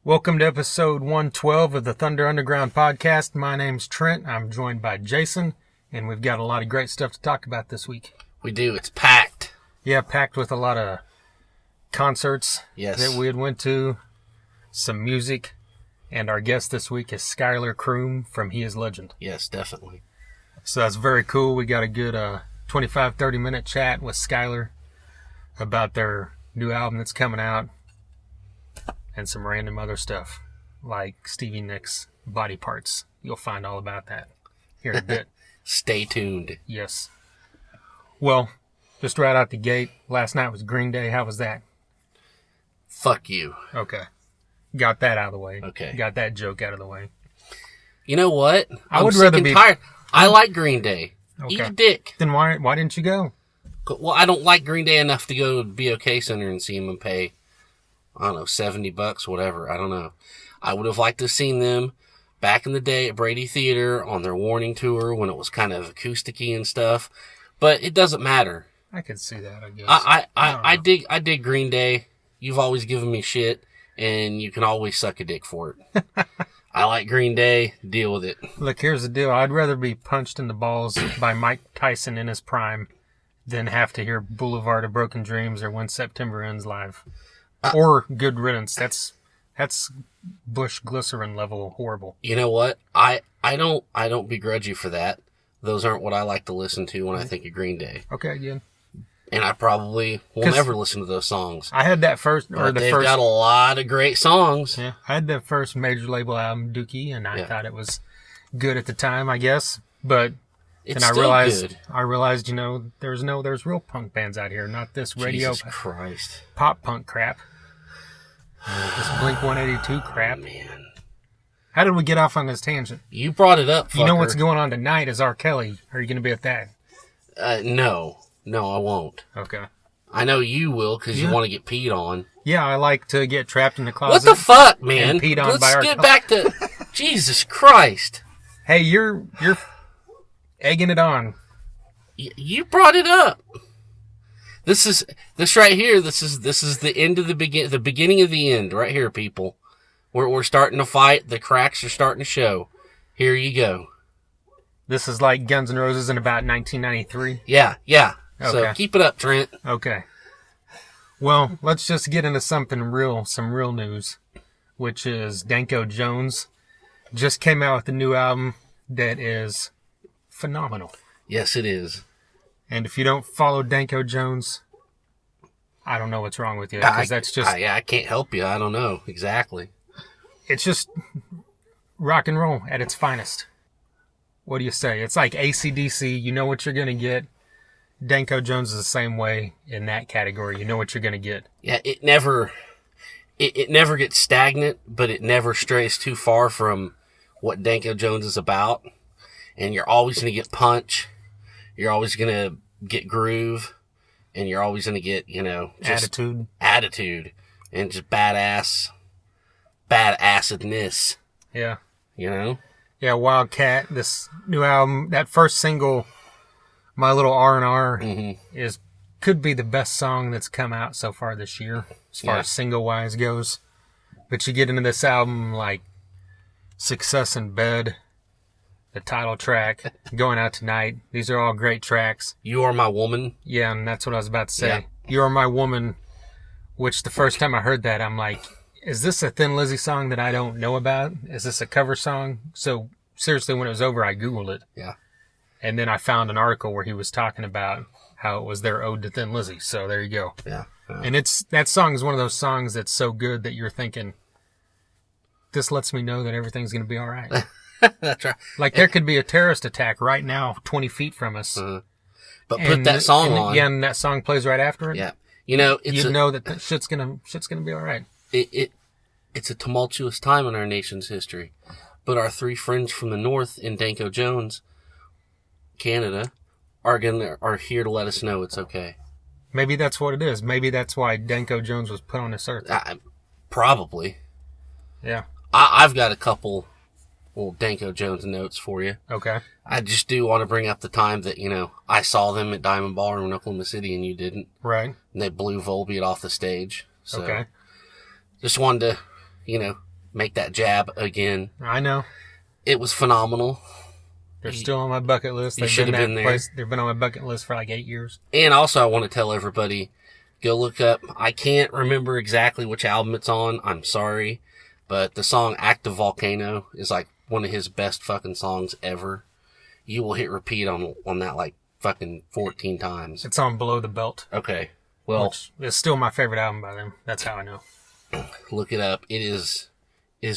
Welcome to episode 112 of the Thunder Underground podcast. My name's Trent. I'm joined by Jason, and we've got a lot of great stuff to talk about this week. We do. It's packed. Yeah, packed with a lot of concerts Yes. that we had went to, some music, and our guest this week is Skyler Croom from He Is Legend. Yes, definitely. So that's very cool. We got a good 25-30 minute chat with Skyler about their new album that's coming out and some random other stuff like Stevie Nicks body parts. You'll find all about that here in a bit. Stay tuned. Yes. Well, just right out the gate, last night was Green Day. How was that? Fuck you. Okay. Got that out of the way. Okay. Got that joke out of the way. You know what? I would sick rather and be- tired. I like Green Day. Okay. Eat a dick. Then why didn't you go? Well, I don't like Green Day enough to go to BOK Center and see them and pay, I don't know, $70, whatever. I don't know. I would have liked to have seen them back in the day at Brady Theater on their Warning tour when it was kind of acousticy and stuff. But it doesn't matter. I could see that, I guess. I dig Green Day. You've always given me shit, and you can always suck a dick for it. I like Green Day. Deal with it. Look, here's the deal. I'd rather be punched in the balls by Mike Tyson in his prime than have to hear Boulevard of Broken Dreams or When September Ends live. Or Good Riddance. That's Bush Glycerin level horrible. You know what? I don't begrudge you for that. Those aren't what I like to listen to when I think of Green Day. Okay, yeah. And I probably will never listen to those songs. I had that first, They've got a lot of great songs. Yeah, I had the first major label album, Dookie, and I thought it was good at the time, I guess. But It's then still good. I realized, there's real punk bands out here, not this radio Jesus Christ. pop punk crap. This Blink 182 crap. Man. How did we get off on this tangent? You brought it up, fucker. You know what's going on tonight is R. Kelly. Are you going to be at that? No. No, I won't. Okay. I know you will because you want to get peed on. Yeah, I like to get trapped in the closet. What the fuck, man? And peed on Let's by R. get Kelly. back to... Jesus Christ. Hey, you're egging it on. You brought it up. This right here. This is the end of the beginning of the end right here, people. We're starting to fight. The cracks are starting to show. Here you go. This is like Guns N' Roses in about 1993. Yeah. Okay. So keep it up, Trent. Okay. Well, let's just get into some real news, which is Danko Jones just came out with a new album that is phenomenal. Yes, it is. And if you don't follow Danko Jones, I don't know what's wrong with you. Because that's just... I can't help you. I don't know exactly. It's just rock and roll at its finest. What do you say? It's like AC/DC. You know what you're going to get. Danko Jones is the same way in that category. You know what you're going to get. Yeah, it never gets stagnant, but it never strays too far from what Danko Jones is about. And you're always going to get punch. You're always going to get groove. And you're always going to get, just attitude and just badassedness. Yeah. Yeah, Wildcat, this new album, that first single, My Little R&R, could be the best song that's come out so far this year, as far as single-wise goes. But you get into this album like Success in Bed, the title track, Going Out Tonight. These are all great tracks. You Are My Woman. Yeah, and that's what I was about to say. Yeah. You Are My Woman, which the first time I heard that, I'm like, is this a Thin Lizzy song that I don't know about? Is this a cover song? So, seriously, when it was over, I Googled it. Yeah. And then I found an article where he was talking about how it was their ode to Thin Lizzy. So, there you go. Yeah. And that song is one of those songs that's so good that you're thinking, this lets me know that everything's going to be all right. That's right. Like, there could be a terrorist attack right now 20 feet from us. But put that song on. Yeah, and that song plays right after it. Yeah. You know that shit's gonna be all right. It's a tumultuous time in our nation's history. But our three friends from the north in Danko Jones, Canada, are here to let us know it's okay. Maybe that's what it is. Maybe that's why Danko Jones was put on this earth. Probably. Yeah. I've got a couple little Danko Jones notes for you. Okay. I just do want to bring up the time that, I saw them at Diamond Ballroom in Oklahoma City and you didn't. Right. And they blew Volbeat off the stage. So okay. Just wanted to, make that jab again. I know. It was phenomenal. They're still on my bucket list. You should have been there. They've been on my bucket list for like 8 years. And also, I want to tell everybody, go look up, I can't remember exactly which album it's on. I'm sorry. But the song Active Volcano is like one of his best fucking songs ever. You will hit repeat on that like fucking 14 times. It's on Below the Belt. Okay. Well, which is still my favorite album by them. That's how I know. Look it up. It is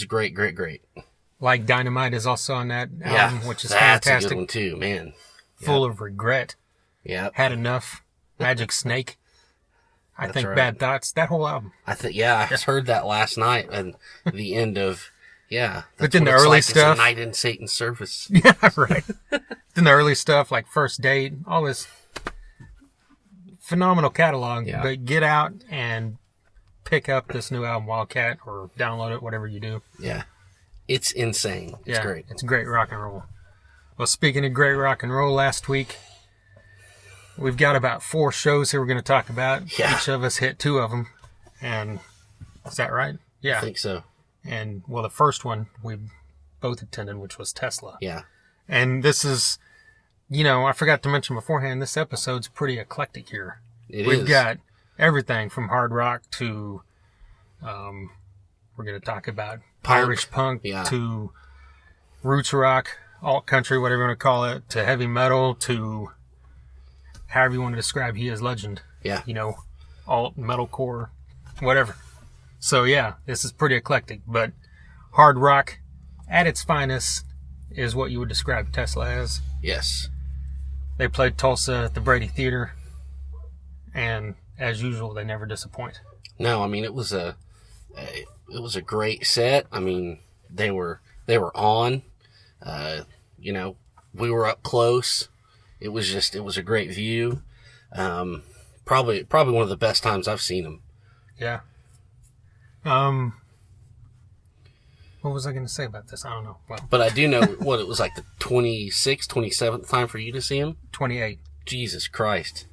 great, great, great. Like Dynamite is also on that album, which is fantastic. That's a good one too, man. Full of regret. Yeah. Had Enough. Magic Snake. I think right. Bad Thoughts. That whole album. I just heard that last night and the end of, but then the early stuff. It's a night in Satan's service. Yeah, right. Then the early stuff like First Date, all this phenomenal catalog. Yeah. But get out and pick up this new album, Wildcat, or download it, whatever you do. Yeah. It's insane. It's great. It's great rock and roll. Well, speaking of great rock and roll, last week, we've got about 4 shows here we're going to talk about. Yeah. Each of us hit 2 of them. And is that right? Yeah. I think so. And, well, the first one we both attended, which was Tesla. Yeah. And this is, I forgot to mention beforehand, this episode's pretty eclectic here. We've got everything from hard rock to, we're going to talk about Irish punk to roots rock, alt country, whatever you want to call it, to heavy metal, to however you want to describe He Is Legend. Yeah. Alt, metalcore, whatever. So yeah, this is pretty eclectic, but hard rock at its finest is what you would describe Tesla as. Yes. They played Tulsa at the Brady Theater, and as usual, they never disappoint. No, I mean, it was a great set. I mean, they were on, we were up close. It was a great view. Probably one of the best times I've seen them. Yeah. What was I going to say about this? I don't know. Well, but I do know what it was like the 26th, 27th time for you to see him. 28. Jesus Christ.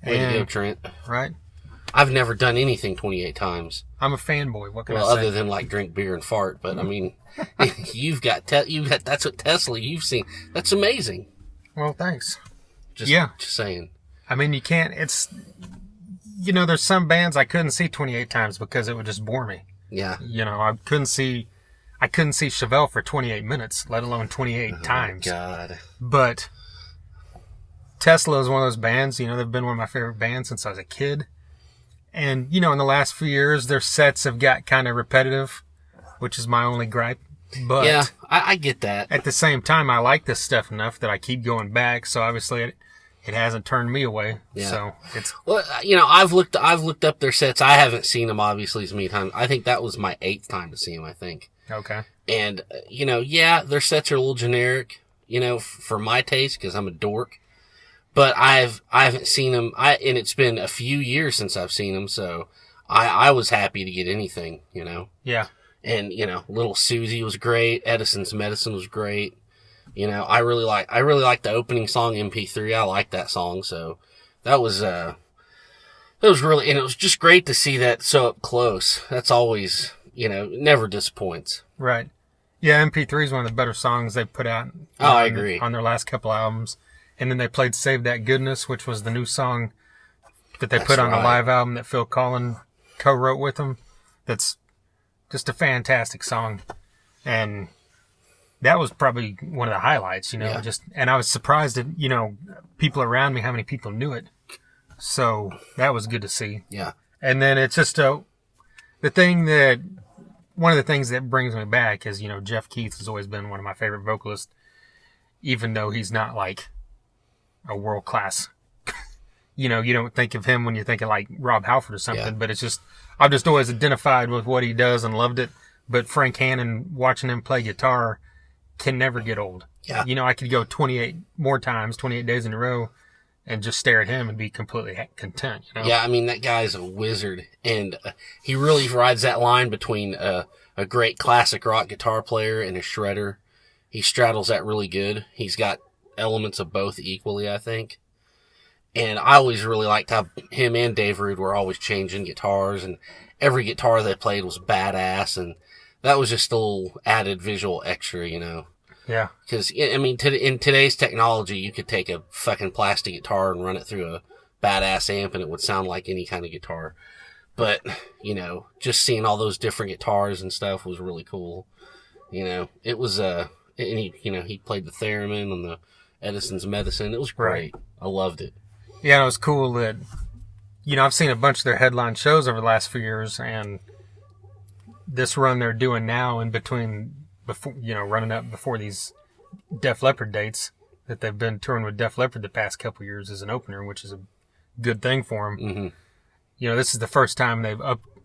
Way to go, Trent. Right. I've never done anything 28 times. I'm a fanboy. What can I say? Well, other than like drink beer and fart, but I mean, you've got that's what Tesla you've seen. That's amazing. Well, thanks. Just saying. I mean, you can't. It's there's some bands I couldn't see 28 times because it would just bore me. Yeah. I couldn't see Chevelle for 28 minutes, let alone 28 times. Oh, God. But Tesla is one of those bands, they've been one of my favorite bands since I was a kid. And, in the last few years, their sets have got kind of repetitive, which is my only gripe. But yeah, I get that. At the same time, I like this stuff enough that I keep going back. So obviously it hasn't turned me away. Yeah. So it's... Well, I've looked up their sets. I haven't seen them, obviously, as many times. I think that was my 8th time to see them, I think. Okay. And, their sets are a little generic, for my taste, because I'm a dork. But I haven't seen them, and it's been a few years since I've seen them, so I was happy to get anything, Yeah. And, Little Susie was great. Edison's Medicine was great. I really like the opening song, MP3. I like that song, so that was really, and it was just great to see that so up close. That's always, never disappoints. Right. Yeah, MP3 is one of the better songs they've put out. I agree. On their last couple albums. And then they played Save That Goodness, which was the new song that they put on the live album that Phil Collin co-wrote with them. That's just a fantastic song. And that was probably one of the highlights, Yeah. And I was surprised at, people around me, how many people knew it. So that was good to see. Yeah. And then it's just one of the things that brings me back is, Jeff Keith has always been one of my favorite vocalists, even though he's not like a world class. You don't think of him when you think of like Rob Halford or something, but it's just, I've just always identified with what he does and loved it. But Frank Hannon, watching him play guitar can never get old. Yeah. I could go 28 days in a row and just stare at him and be completely content. Yeah, I mean, that guy's a wizard, and he really rides that line between a great classic rock guitar player and a shredder. He straddles that really good. He's got elements of both equally, I think. And I always really liked how him and Dave Rude were always changing guitars, and every guitar they played was badass, and That was just a little added visual extra, you know. Yeah. Because, I mean, in today's technology, you could take a fucking plastic guitar and run it through a badass amp and it would sound like any kind of guitar. But, you know, just seeing all those different guitars and stuff was really cool. You know, it was, and he played the theremin on the Edison's Medicine. It was great. Right. I loved it. Yeah, it was cool that, you know, I've seen a bunch of their headline shows over the last few years, and this run they're doing now in between, before, you know, running up before these Def Leppard dates that they've been touring with Def Leppard the past couple years as an opener, which is a good thing for them. Mm-hmm. You know, this is the first time they've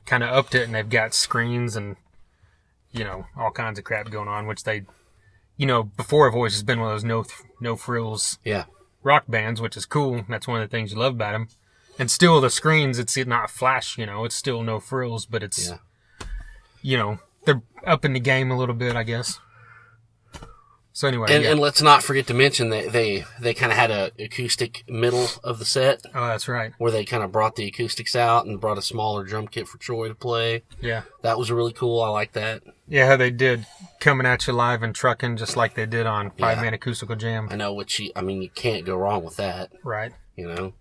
kind of upped it, and they've got screens and, you know, all kinds of crap going on, which they, you know, before have always just been one of those no frills rock bands, which is cool. That's one of the things you love about them. And still the screens, it's not flash, you know, it's still no frills, but it's, you know, they're upping the game a little bit, I guess. So anyway, and let's not forget to mention that they kind of had a acoustic middle of the set. Oh, that's right. Where they kind of brought the acoustics out and brought a smaller drum kit for Troy to play. Yeah. That was really cool. I like that. Yeah, how they did Coming At You Live and Truckin', just like they did on Five Man Acoustical Jam. I know, you can't go wrong with that. Right. You know?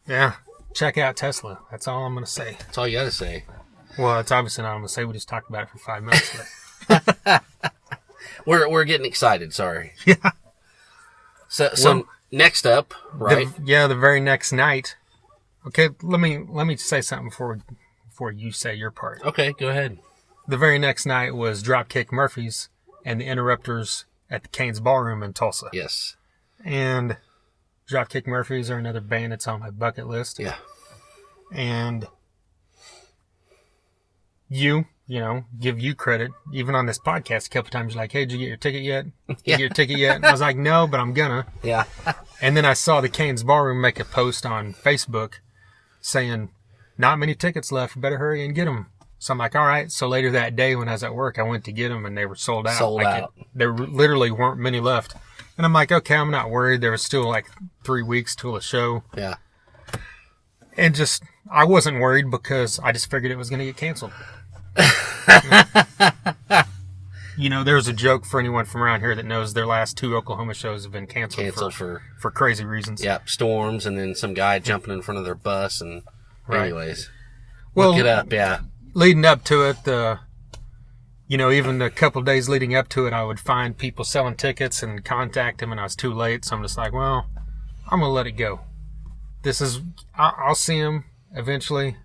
Yeah. Check out Tesla. That's all I'm going to say. That's all you got to say. Well, it's obviously not I'm going to say. We just talked about it for 5 minutes. But We're getting excited, sorry. Yeah. So next up, right? The very next night. Okay, let me say something before you say your part. Okay, go ahead. The very next night was Dropkick Murphys and the Interrupters at the Cain's Ballroom in Tulsa. Yes. And Dropkick Murphys are another band that's on my bucket list. Yeah. And you know, give you credit. Even on this podcast, a couple times you're like, hey, did you get your ticket yet? Did you get your ticket yet? And I was like, no, but I'm gonna. Yeah. And then I saw the Cain's Ballroom make a post on Facebook saying, not many tickets left. Better hurry and get them. So I'm like, all right. So later that day when I was at work, I went to get them and they were sold out. Sold out. There literally weren't many left. And I'm like, okay, I'm not worried. There was still like 3 weeks till the show. Yeah. And I wasn't worried because I just figured it was going to get canceled. You know, there's a joke for anyone from around here that knows their last 2 Oklahoma shows have been canceled for crazy reasons. Yeah, storms and then some guy jumping in front of their bus and anyways. Well, look it up, yeah. Leading up to it, even a couple of days leading up to it, I would find people selling tickets and contact them, and I was too late. So I'm just like, well, I'm going to let it go. I'll see them eventually.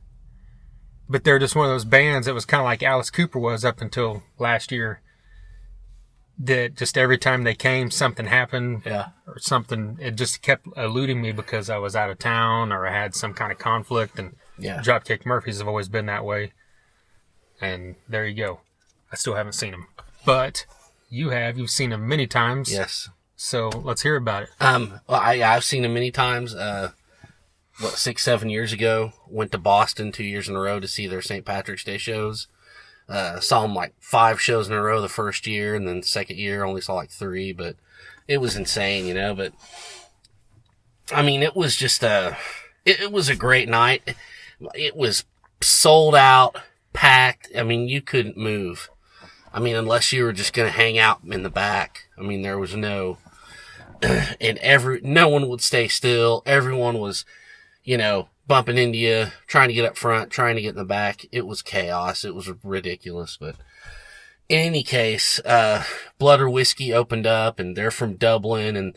But they're just one of those bands that was kind of like Alice Cooper was up until last year. That just every time they came, something happened. Yeah. Or something, it just kept eluding me because I was out of town or I had some kind of conflict. And Dropkick Murphys have always been that way. And there you go. I still haven't seen them. But you have. You've seen them many times. Yes. So let's hear about it. Well, I've seen them many times. 6-7 years ago, went to Boston 2 years in a row to see their St. Patrick's Day shows. Saw them like 5 shows in a row the first year, and then the second year only saw like 3, but it was insane, you know, but I mean, it was just it was a great night. It was sold out, packed. I mean, you couldn't move. I mean, unless you were just going to hang out in the back. I mean, there was no one would stay still. Everyone was, you know, bumping into you, trying to get up front, trying to get in the back. It was chaos. It was ridiculous. But in any case, Blood or Whiskey opened up, and they're from Dublin, and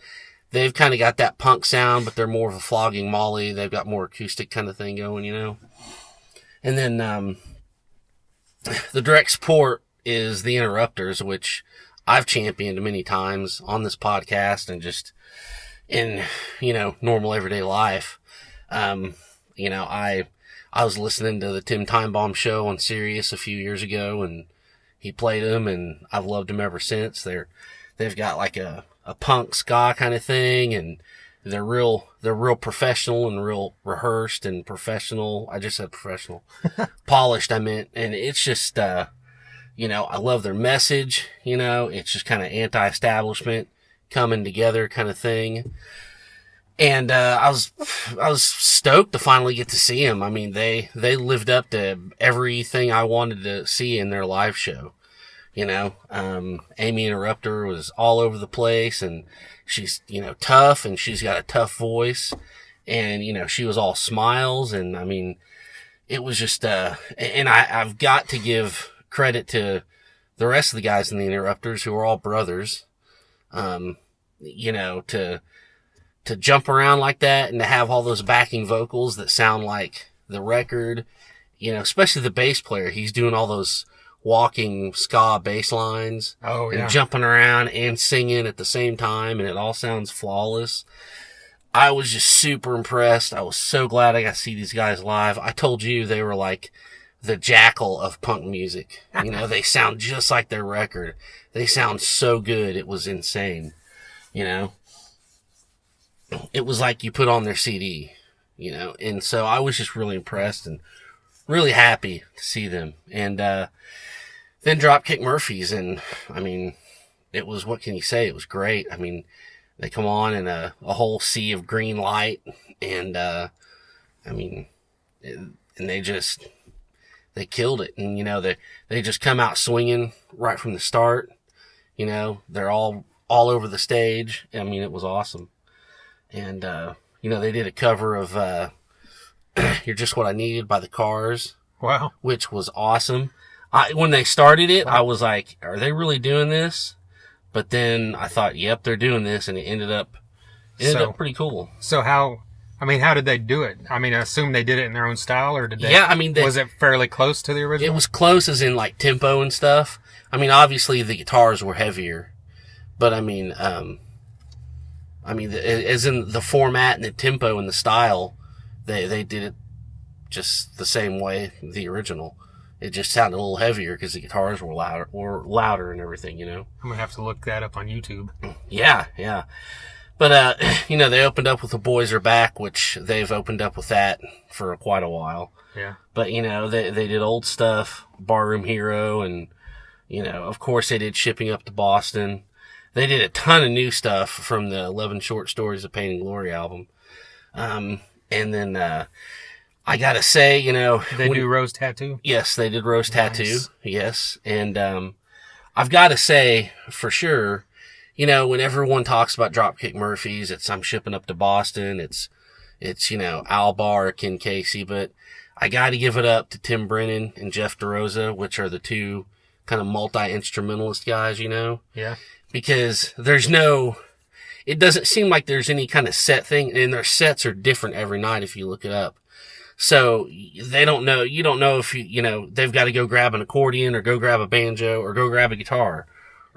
they've kind of got that punk sound, but they're more of a flogging Molly. They've got more acoustic kind of thing going, you know. And then the direct support is the Interrupters, which I've championed many times on this podcast and just in, you know, normal everyday life. You know, I was listening to the Tim Timebomb show on Sirius a few years ago, and he played them, and I've loved them ever since. They've got like a punk ska kind of thing, and they're real professional and real rehearsed and professional. I just said professional. Polished, I meant. And it's just, you know, I love their message. You know, it's just kind of anti-establishment, coming together kind of thing. And I was stoked to finally get to see them. I mean, they lived up to everything I wanted to see in their live show. You know, Amy Interrupter was all over the place, and she's, you know, tough, and she's got a tough voice, and, you know, she was all smiles, and I mean, it was just, and I've got to give credit to the rest of the guys in the Interrupters who are all brothers, you know, to jump around like that and to have all those backing vocals that sound like the record, you know, especially the bass player. He's doing all those walking ska bass lines. Oh, yeah. And jumping around and singing at the same time, and it all sounds flawless. I was just super impressed. I was so glad I got to see these guys live. I told you they were like the Jackal of punk music. You know, they sound just like their record. They sound so good. It was insane. You know, it was like you put on their CD, you know, and so I was just really impressed and really happy to see them. And, then Dropkick Murphys, and I mean, it was, what can you say? It was great. I mean, they come on in a whole sea of green light, and, I mean, and they killed it. And, you know, they just come out swinging right from the start. You know, they're all over the stage. I mean, it was awesome. And, you know, they did a cover of, You're Just What I Needed by the Cars. Wow. Which was awesome. When they started it, I was like, are they really doing this? But then I thought, yep, they're doing this, and it ended up pretty cool. So how did they do it? I mean, I assume they did it in their own style, or did they? Yeah, I mean, was it fairly close to the original? It was close as in like tempo and stuff. I mean, obviously the guitars were heavier, but I mean, as in the format and the tempo and the style, they did it just the same way the original. It just sounded a little heavier because the guitars were louder and everything, you know. I'm gonna have to look that up on YouTube. Yeah. But, you know, they opened up with The Boys Are Back, which they've opened up with that for quite a while. Yeah. But, you know, they did old stuff, Barroom Hero, and, you know, of course they did Shipping Up to Boston. They did a ton of new stuff from the 11 Short Stories of Pain and Glory album. And then, I gotta say, you know... They do Rose Tattoo? Yes, they did Rose Nice. Tattoo. Yes. And, I've gotta say, for sure, you know, when everyone talks about Dropkick Murphys, it's I'm Shipping Up to Boston, it's, you know, Al Barr or Ken Casey, but I gotta give it up to Tim Brennan and Jeff DeRosa, which are the two kind of multi-instrumentalist guys, you know? Yeah. Because it doesn't seem like there's any kind of set thing, and their sets are different every night if you look it up. So you don't know if you know, they've got to go grab an accordion or go grab a banjo or go grab a guitar,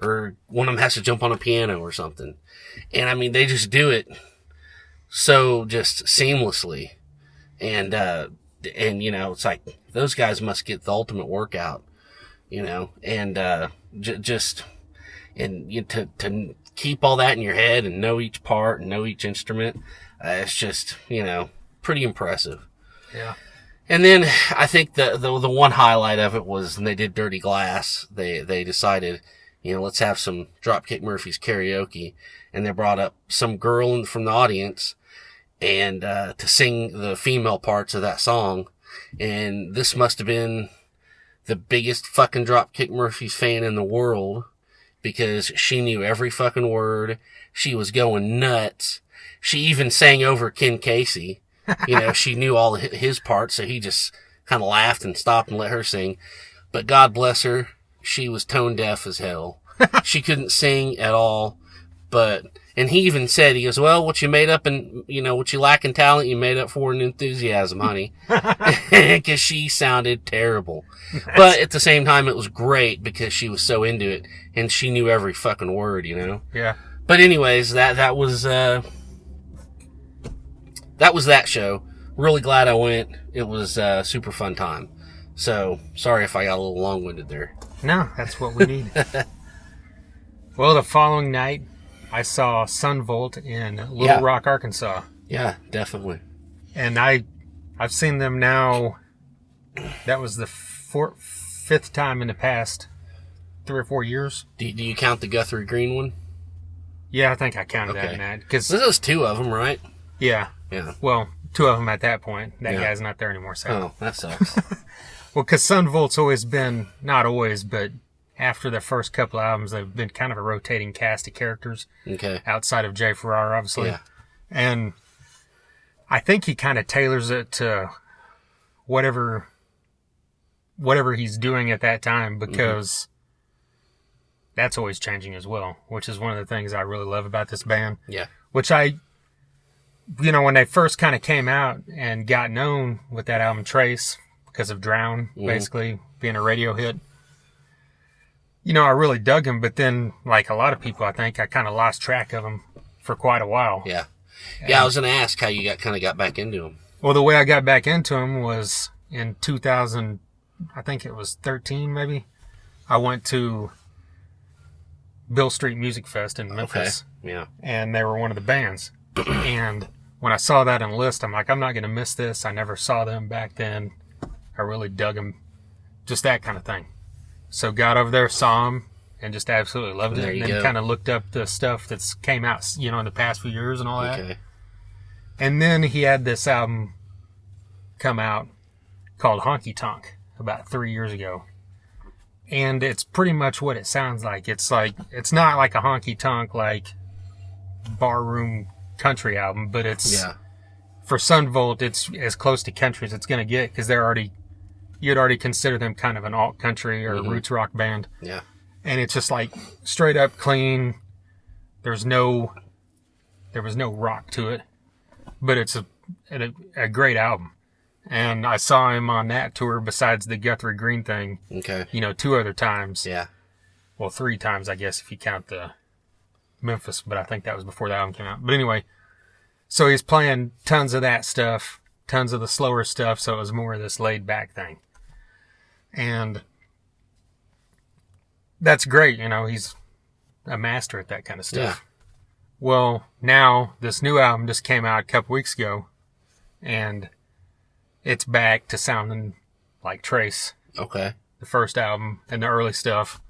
or one of them has to jump on a piano or something. And I mean, they just do it so just seamlessly. And you know, it's like those guys must get the ultimate workout, you know, and, to keep all that in your head and know each part and know each instrument. It's just, you know, pretty impressive. Yeah. And then I think the one highlight of it was when they did Dirty Glass. They decided, you know, let's have some Dropkick Murphys karaoke, and they brought up some girl from the audience and to sing the female parts of that song. And this must have been the biggest fucking Dropkick Murphys fan in the world, because she knew every fucking word. She was going nuts. She even sang over Ken Casey. You know, she knew all his parts, so he just kind of laughed and stopped and let her sing. But God bless her, she was tone deaf as hell. She couldn't sing at all. And he even said, he goes, well, what you made up and, you know, what you lack in talent, you made up for in enthusiasm, honey. Because she sounded terrible. But at the same time, it was great because she was so into it and she knew every fucking word, you know? Yeah. But anyways, that was that show. Really glad I went. It was a super fun time. So, sorry if I got a little long-winded there. No, that's what we need. Well, the following night, I saw Sunvolt in Little Rock, Arkansas. Yeah, definitely. And I've seen them now. That was the fifth time in the past 3 or 4 years. Do you count the Guthrie Green one? Yeah, I think I counted that in that. Cause there's 2 of them, right? Yeah. Yeah. Well, 2 of them at that point. That guy's not there anymore, so. Oh, that sucks. Well, because Sunvolt's always been, not always, but after the first couple albums, they've been kind of a rotating cast of characters. Okay. Outside of Jay Farrar, obviously. Yeah. And I think he kind of tailors it to whatever he's doing at that time, because that's always changing as well, which is one of the things I really love about this band. Yeah. Which when they first kind of came out and got known with that album Trace, because of Drown, basically being a radio hit, I really dug him, but then, like a lot of people, I think I kind of lost track of him for quite a while. Yeah. Yeah, I was going to ask how you got back into him. Well, the way I got back into him was in 2000, I think it was 13 maybe. I went to Bill Street Music Fest in Memphis. Okay. Yeah. And they were one of the bands. And when I saw that on the list, I'm like, I'm not going to miss this. I never saw them back then. I really dug them. Just that kind of thing. So got over there, saw them, and just absolutely loved it. And then kind of looked up the stuff that's came out, in the past few years and all that. Okay. And then he had this album come out called Honky Tonk about 3 years ago. And it's pretty much what it sounds like. It's not like a honky tonk, like barroom country album, but it's, for Sunvolt, it's as close to country as it's going to get, because you'd already consider them kind of an alt country or roots rock band. Yeah. And it's just like straight up clean. There was no rock to it, but it's a great album. And I saw him on that tour besides the Guthrie Green thing. Okay. 2 other times. Yeah. Well, 3 times, I guess, if you count the Memphis, but I think that was before the album came out. But anyway, so he's playing tons of that stuff, tons of the slower stuff, so it was more of this laid back thing. And that's great, he's a master at that kind of stuff. Yeah. Well, now this new album just came out a couple weeks ago, and it's back to sounding like Trace. Okay. The first album and the early stuff,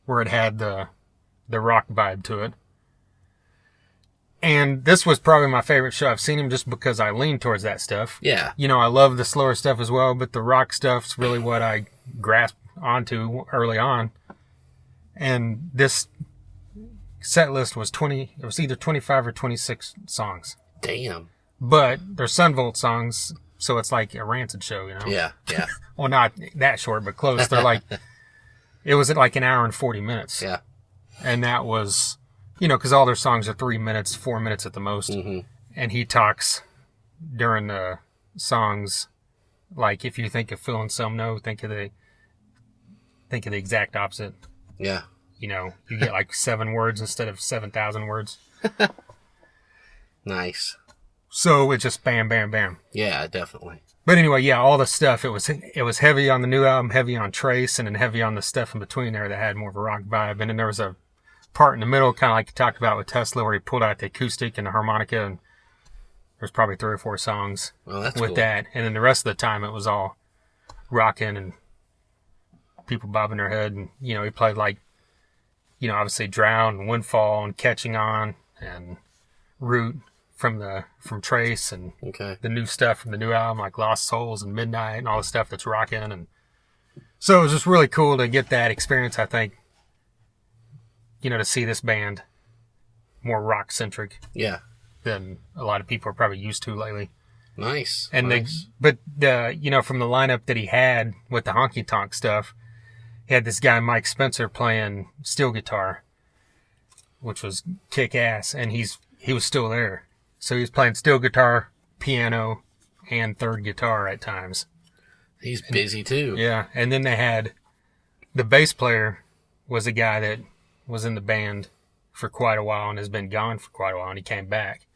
where it had the rock vibe to it. And this was probably my favorite show I've seen him, just because I lean towards that stuff. Yeah. I love the slower stuff as well, but the rock stuff's really what I grasped onto early on. And this set list was it was either 25 or 26 songs. Damn. But they're Sunvolt songs, so it's like a Rancid show, Yeah, yeah. Well, not that short, but close. They're like, it was like an hour and 40 minutes. Yeah. And that was, because all their songs are 3 minutes, 4 minutes at the most. Mm-hmm. And he talks during the songs, like, if you think of Phil and Somno, think of the exact opposite. Yeah. You get like 7 words instead of 7,000 words. Nice. So it's just bam, bam, bam. Yeah, definitely. But anyway, yeah, all the stuff, it was heavy on the new album, heavy on Trace, and then heavy on the stuff in between there that had more of a rock vibe. And then there was a part in the middle, kind of like you talked about with Tesla, where he pulled out the acoustic and the harmonica, and there's probably 3 or 4 songs with cool. that. And then the rest of the time, it was all rocking and people bobbing their head. And, he played like, obviously Drown and Windfall and Catching On and Root from Trace, and the new stuff from the new album, like Lost Souls and Midnight and all the stuff that's rocking. And so it was just really cool to get that experience, I think, to see this band more rock centric. Yeah. Than a lot of people are probably used to lately. Nice. And nice. from the lineup that he had with the honky tonk stuff, he had this guy Mike Spencer playing steel guitar, which was kick ass, and he was still there. So he was playing steel guitar, piano, and third guitar at times. He's busy too. Yeah, and then they had the bass player was a guy that was in the band for quite a while and has been gone for quite a while, and he came back.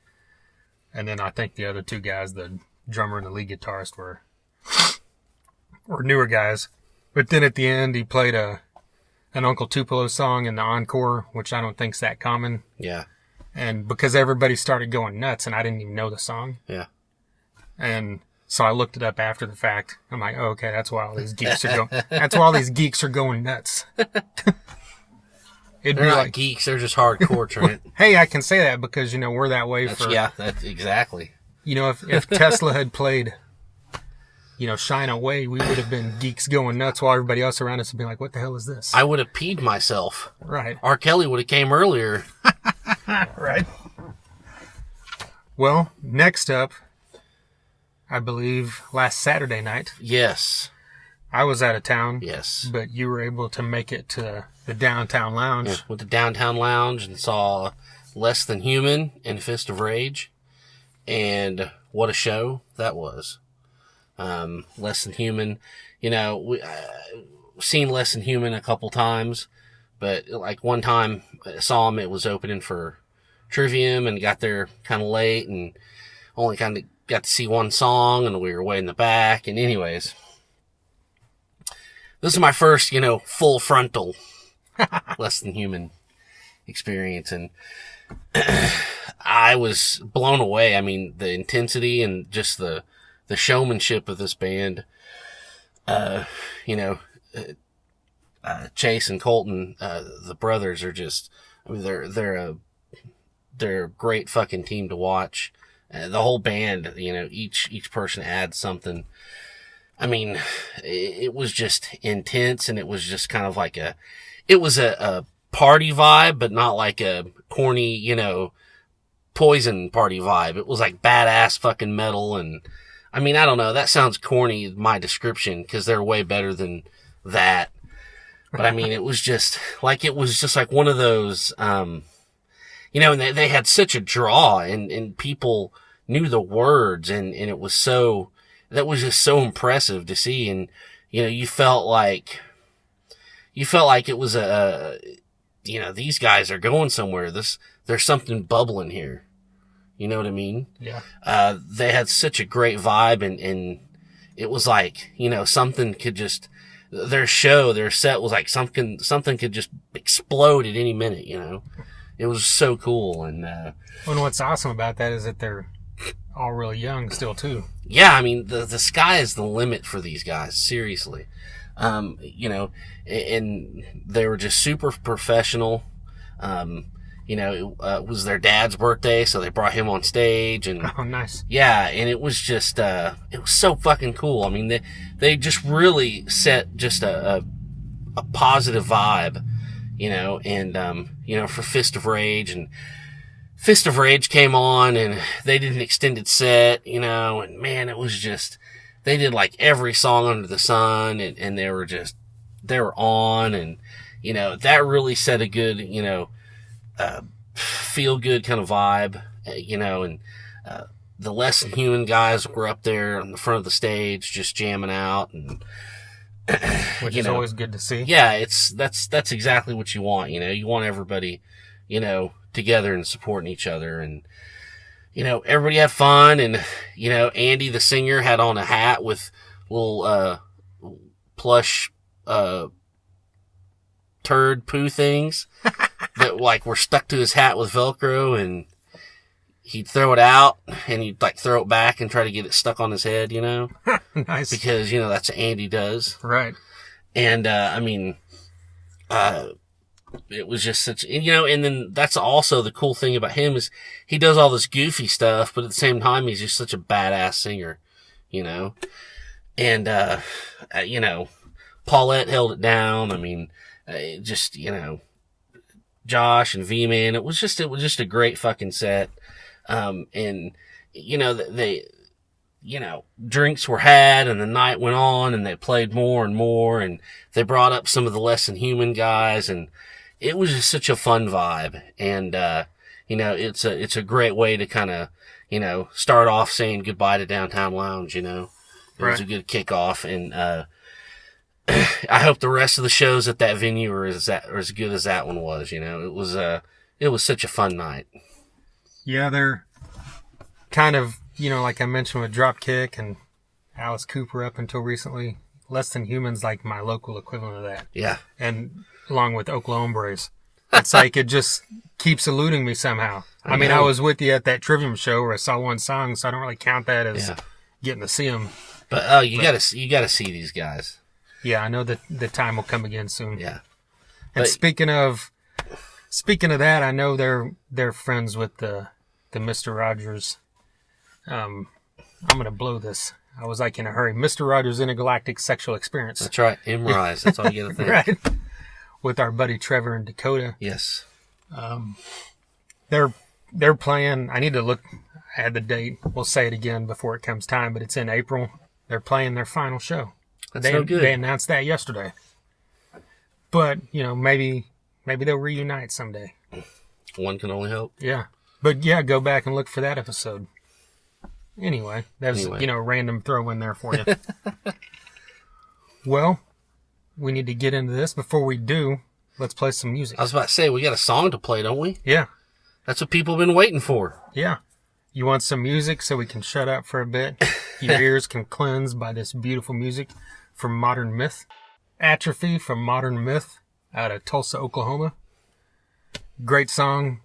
And then I think the other 2 guys, the drummer and the lead guitarist, were newer guys. But then at the end, he played an Uncle Tupelo song in the encore, which I don't think's that common. Yeah. And because everybody started going nuts, and I didn't even know the song. Yeah. And so I looked it up after the fact. I'm like, oh, okay, that's why all these geeks are going. That's why all these geeks are going nuts. It'd They're be not like geeks. They're just hardcore, Trent. Hey, I can say that because, you know, we're that way That's exactly. You know, if Tesla had played, you know, Shine Away, we would have been geeks going nuts while everybody else around us would be like, what the hell is this? I would have peed myself. Right. R. Kelly would have came earlier. Right. Well, next up, I believe last Saturday night. Yes. I was out of town. Yes. But you were able to make it to the downtown lounge. Yeah, went to downtown lounge and saw Less Than Human and Fist of Rage. And what a show that was. Less Than Human, you know, we've seen Less Than Human a couple times, but like one time I saw him, it was opening for Trivium and got there kind of late and only kind of got to see one song and we were way in the back. And anyways, this is my first, you know, full frontal Less Than Human experience. And I was blown away. I mean, the intensity and just the showmanship of this band, you know, Chase and Colton, the brothers are just, I mean, they're a great fucking team to watch. The whole band, you know, each person adds something. I mean, it was just intense and it was just kind of like a party vibe, but not like a corny, you know, Poison party vibe. It was like badass fucking metal. And I mean, I don't know, that sounds corny, my description, because they're way better than that. But I mean, it was just like one of those, you know, and they had such a draw and people knew the words and it was that was just so impressive to see. And, you know, you felt like it was you know, these guys are going somewhere. There's something bubbling here. You know what I mean? Yeah. They had such a great vibe and it was like, you know, something could just, their set was like something could just explode at any minute, you know? It was so cool. And what's awesome about that is that they're all really young still too. Yeah. I mean, the sky is the limit for these guys. Seriously. You know, and they were just super professional. You know, it was their dad's birthday, so they brought him on stage and. Oh, nice. Yeah. And it was just, it was so fucking cool. I mean, they just really set just a positive vibe, you know, and, you know, for Fist of Rage came on and they did an extended set, you know, and man, it was just, they did like every song under the sun and they were on and, you know, that really set a good, you know, feel good kind of vibe, you know, and, the Less Than Human guys were up there on the front of the stage just jamming out and, which is always good to see. Yeah, that's exactly what you want, you know, you want everybody, you know, together and supporting each other and, you know, everybody had fun and, you know, Andy, the singer, had on a hat with little, plush, turd poo things that like were stuck to his hat with Velcro and he'd throw it out and he'd like throw it back and try to get it stuck on his head, you know? Nice. Because, you know, that's what Andy does. Right. And, I mean, it was just such, you know, and then that's also the cool thing about him is he does all this goofy stuff, but at the same time, he's just such a badass singer, you know? And, you know, Paulette held it down. I mean, just, you know, Josh and V-Man, it was just a great fucking set. And, you know, they, you know, drinks were had and the night went on and they played more and more and they brought up some of the Less Than Human guys and it was just such a fun vibe. And, you know, it's a great way to kind of, you know, start off saying goodbye to Downtown Lounge, you know. It was a good kickoff and, I hope the rest of the shows at that venue are as good as that one was, you know. It was such a fun night. Yeah, they're kind of, you know, like I mentioned with Dropkick and Alice Cooper up until recently, Less Than Human's like my local equivalent of that. Yeah. And along with Oklahombres. It's like it just keeps eluding me somehow. I mean, I was with you at that Trivium show where I saw one song, so I don't really count that as getting to see them. But you gotta see these guys. Yeah, I know that the time will come again soon. Yeah. And speaking of Speaking of that, I know they're friends with the Mr. Rogers. I'm gonna blow this. I was like in a hurry. Mr. Rogers' Intergalactic Sexual Experience. That's right. MRIs. That's all you gotta think. Right. With our buddy Trevor and Dakota. Yes. They're playing. I need to look. I had the date. We'll say it again before it comes time, but it's in April. They're playing their final show. That's so good. They announced that yesterday. But, maybe they'll reunite someday. One can only hope. Yeah. But yeah, go back and look for that episode. Anyway, that's, random throw in there for you. Well, we need to get into this. Before we do, let's play some music. I was about to say, we got a song to play, don't we? Yeah. That's what people have been waiting for. Yeah. You want some music so we can shut up for a bit? Your ears can cleanse by this beautiful music from ModernMyth. Atrophy from ModernMyth out of Tulsa, Oklahoma. Great song.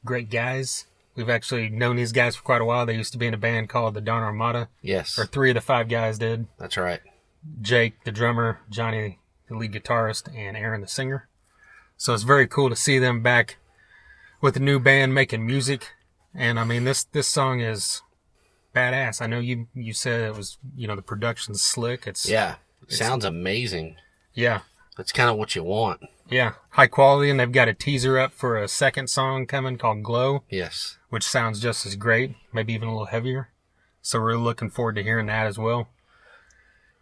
Great guys. We've actually known these guys for quite a while. They used to be in a band called the Don Armada. Yes. Or 3 of the 5 guys did. That's right. Jake, the drummer, Johnny, the lead guitarist, and Aaron, the singer. So it's very cool to see them back with a new band making music. And I mean, this song is badass. I know you said it was, the production's slick. It sounds amazing. Yeah. That's kind of what you want. Yeah. High quality, and they've got a teaser up for a second song coming called Glow. Yes. Which sounds just as great, maybe even a little heavier. So we're looking forward to hearing that as well.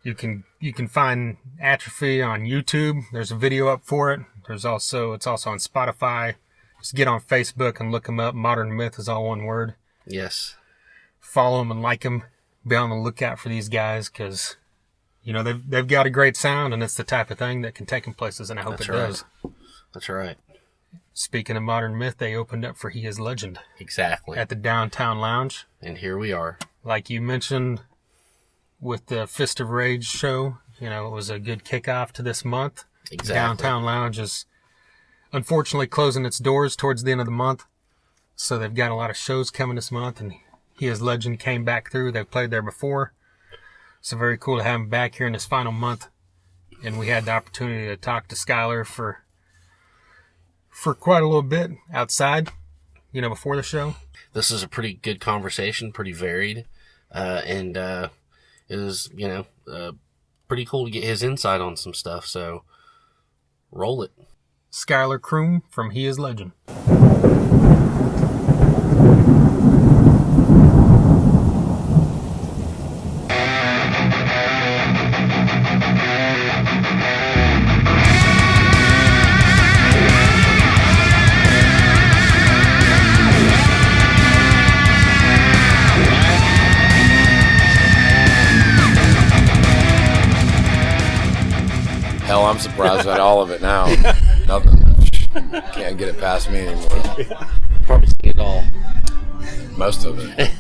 You can find Atrophy on YouTube. There's a video up for it. It's also on Spotify. Just get on Facebook and look them up. ModernMyth is all one word. Yes. Follow them and like them. Be on the lookout for these guys because, they've got a great sound, and it's the type of thing that can take them places, and I hope does. That's right. Speaking of ModernMyth, they opened up for He Is Legend. Exactly. At the Downtown Lounge. And here we are. Like you mentioned with the Fist of Rage show, it was a good kickoff to this month. Exactly. Downtown Lounge is unfortunately closing its doors towards the end of the month. So they've got a lot of shows coming this month, and He Is Legend came back through. They've played there before. So very cool to have him back here in this final month. And we had the opportunity to talk to Skyler for quite a little bit outside, before the show. This is a pretty good conversation, pretty varied. And it was, pretty cool to get his insight on some stuff. So roll it. Skyler Croom from He Is Legend. Hell, I'm surprised at all of it now. Nothing. Can't get it past me anymore. Probably see it all. Most of it.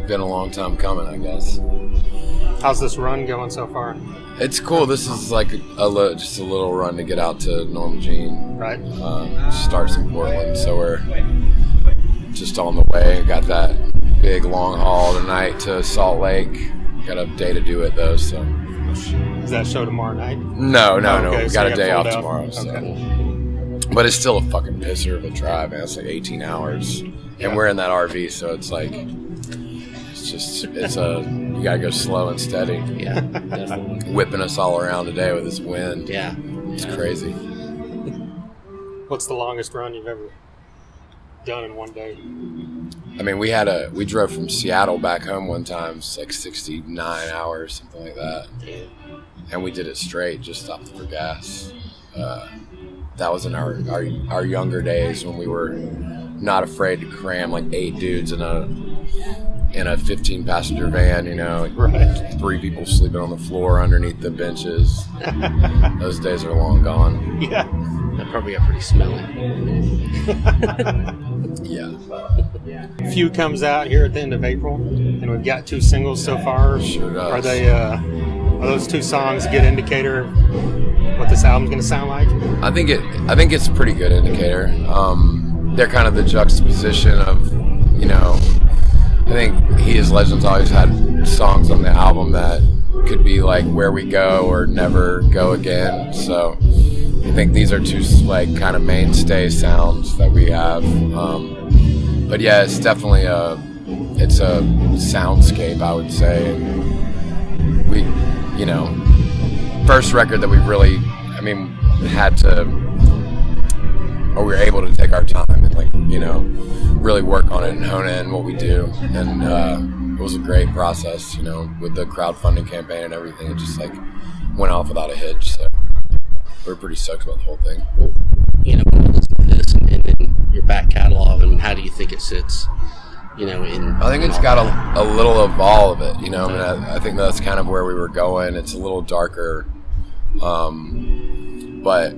Been a long time coming, I guess. How's this run going so far? It's cool. This is like just a little run to get out to Norma Jean. Right. Starts in Portland, so we're just on the way. Got that big long haul tonight to Salt Lake. Got a day to do it though, so. Is that show tomorrow night? No. Okay, We so got a day off out tomorrow. So. Okay. But it's still a fucking pisser of a drive, man. It's like 18 hours. Yeah. And we're in that RV, so it's like, you gotta go slow and steady. Yeah, definitely. Whipping us all around today with this wind. Yeah. It's crazy. What's the longest run you've ever done in one day? I mean, we drove from Seattle back home one time. It's like 69 hours, something like that. Yeah. And we did it straight, just stopped for gas. That was in our younger days when we were not afraid to cram like 8 dudes in a 15-passenger van, Right. 3 people sleeping on the floor underneath the benches. Those days are long gone. Yeah. That probably got pretty smelly. Yeah. Few comes out here at the end of April, and we've got 2 singles so far. Sure does. Are those 2 songs a good indicator of what this album's going to sound like? I think it's a pretty good indicator. They're kind of the juxtaposition of, I think He Is Legend's always had songs on the album that could be like Where We Go or Never Go Again. So I think these are two like kind of mainstay sounds that we have. But yeah, it's definitely it's a soundscape, I would say. And we, you know, first record that we really, I mean, had to, or we were able to take our time and, like, you know, really work on it and hone in what we do. And it was a great process, you know, with the crowdfunding campaign and everything. It just, like, went off without a hitch. So we're pretty stoked about the whole thing. You know, when you listen to this and then your back catalog, I mean, how do you think it sits? You know, I think it's got a little of all of it. You know, I mean, I think that's kind of where we were going. It's a little darker, but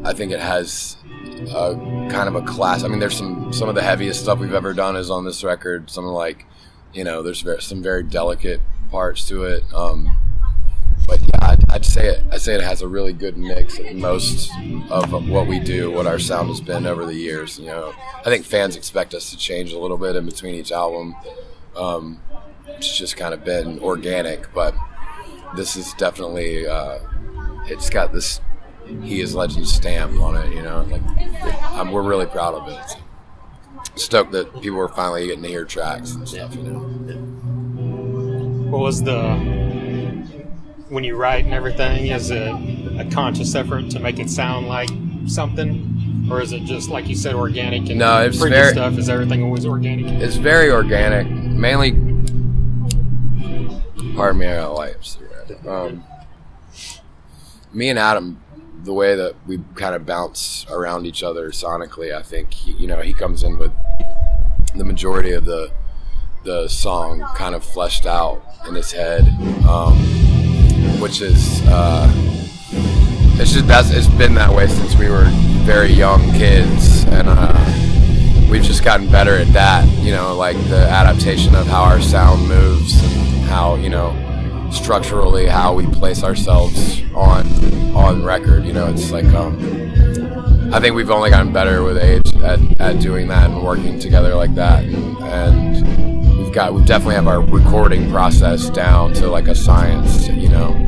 I think it has a kind of a class. I mean, there's some of the heaviest stuff we've ever done is on this record. Some like, you know, there's some very delicate parts to it. But yeah, I'd say it has a really good mix of most of what we do, what our sound has been over the years. You know, I think fans expect us to change a little bit in between each album. It's just kind of been organic, but this is definitely it's got this He Is Legend stamp on it. You know, like we're really proud of it. Stoked that people were finally getting to hear tracks and stuff. You know, what was when you write and everything, is it a conscious effort to make it sound like something, or is it just, like you said, organic? And no, it's previous stuff, is everything always organic? It's very organic, mainly. Pardon me, I got lights. Me and Adam, the way that we kind of bounce around each other sonically, I think he comes in with the majority of the song kind of fleshed out in his head. Which is it's been that way since we were very young kids, and we've just gotten better at that. You know, like the adaptation of how our sound moves and how, you know, structurally how we place ourselves on record. You know, it's like I think we've only gotten better with age at doing that and working together like that, and we definitely have our recording process down to like a science, you know.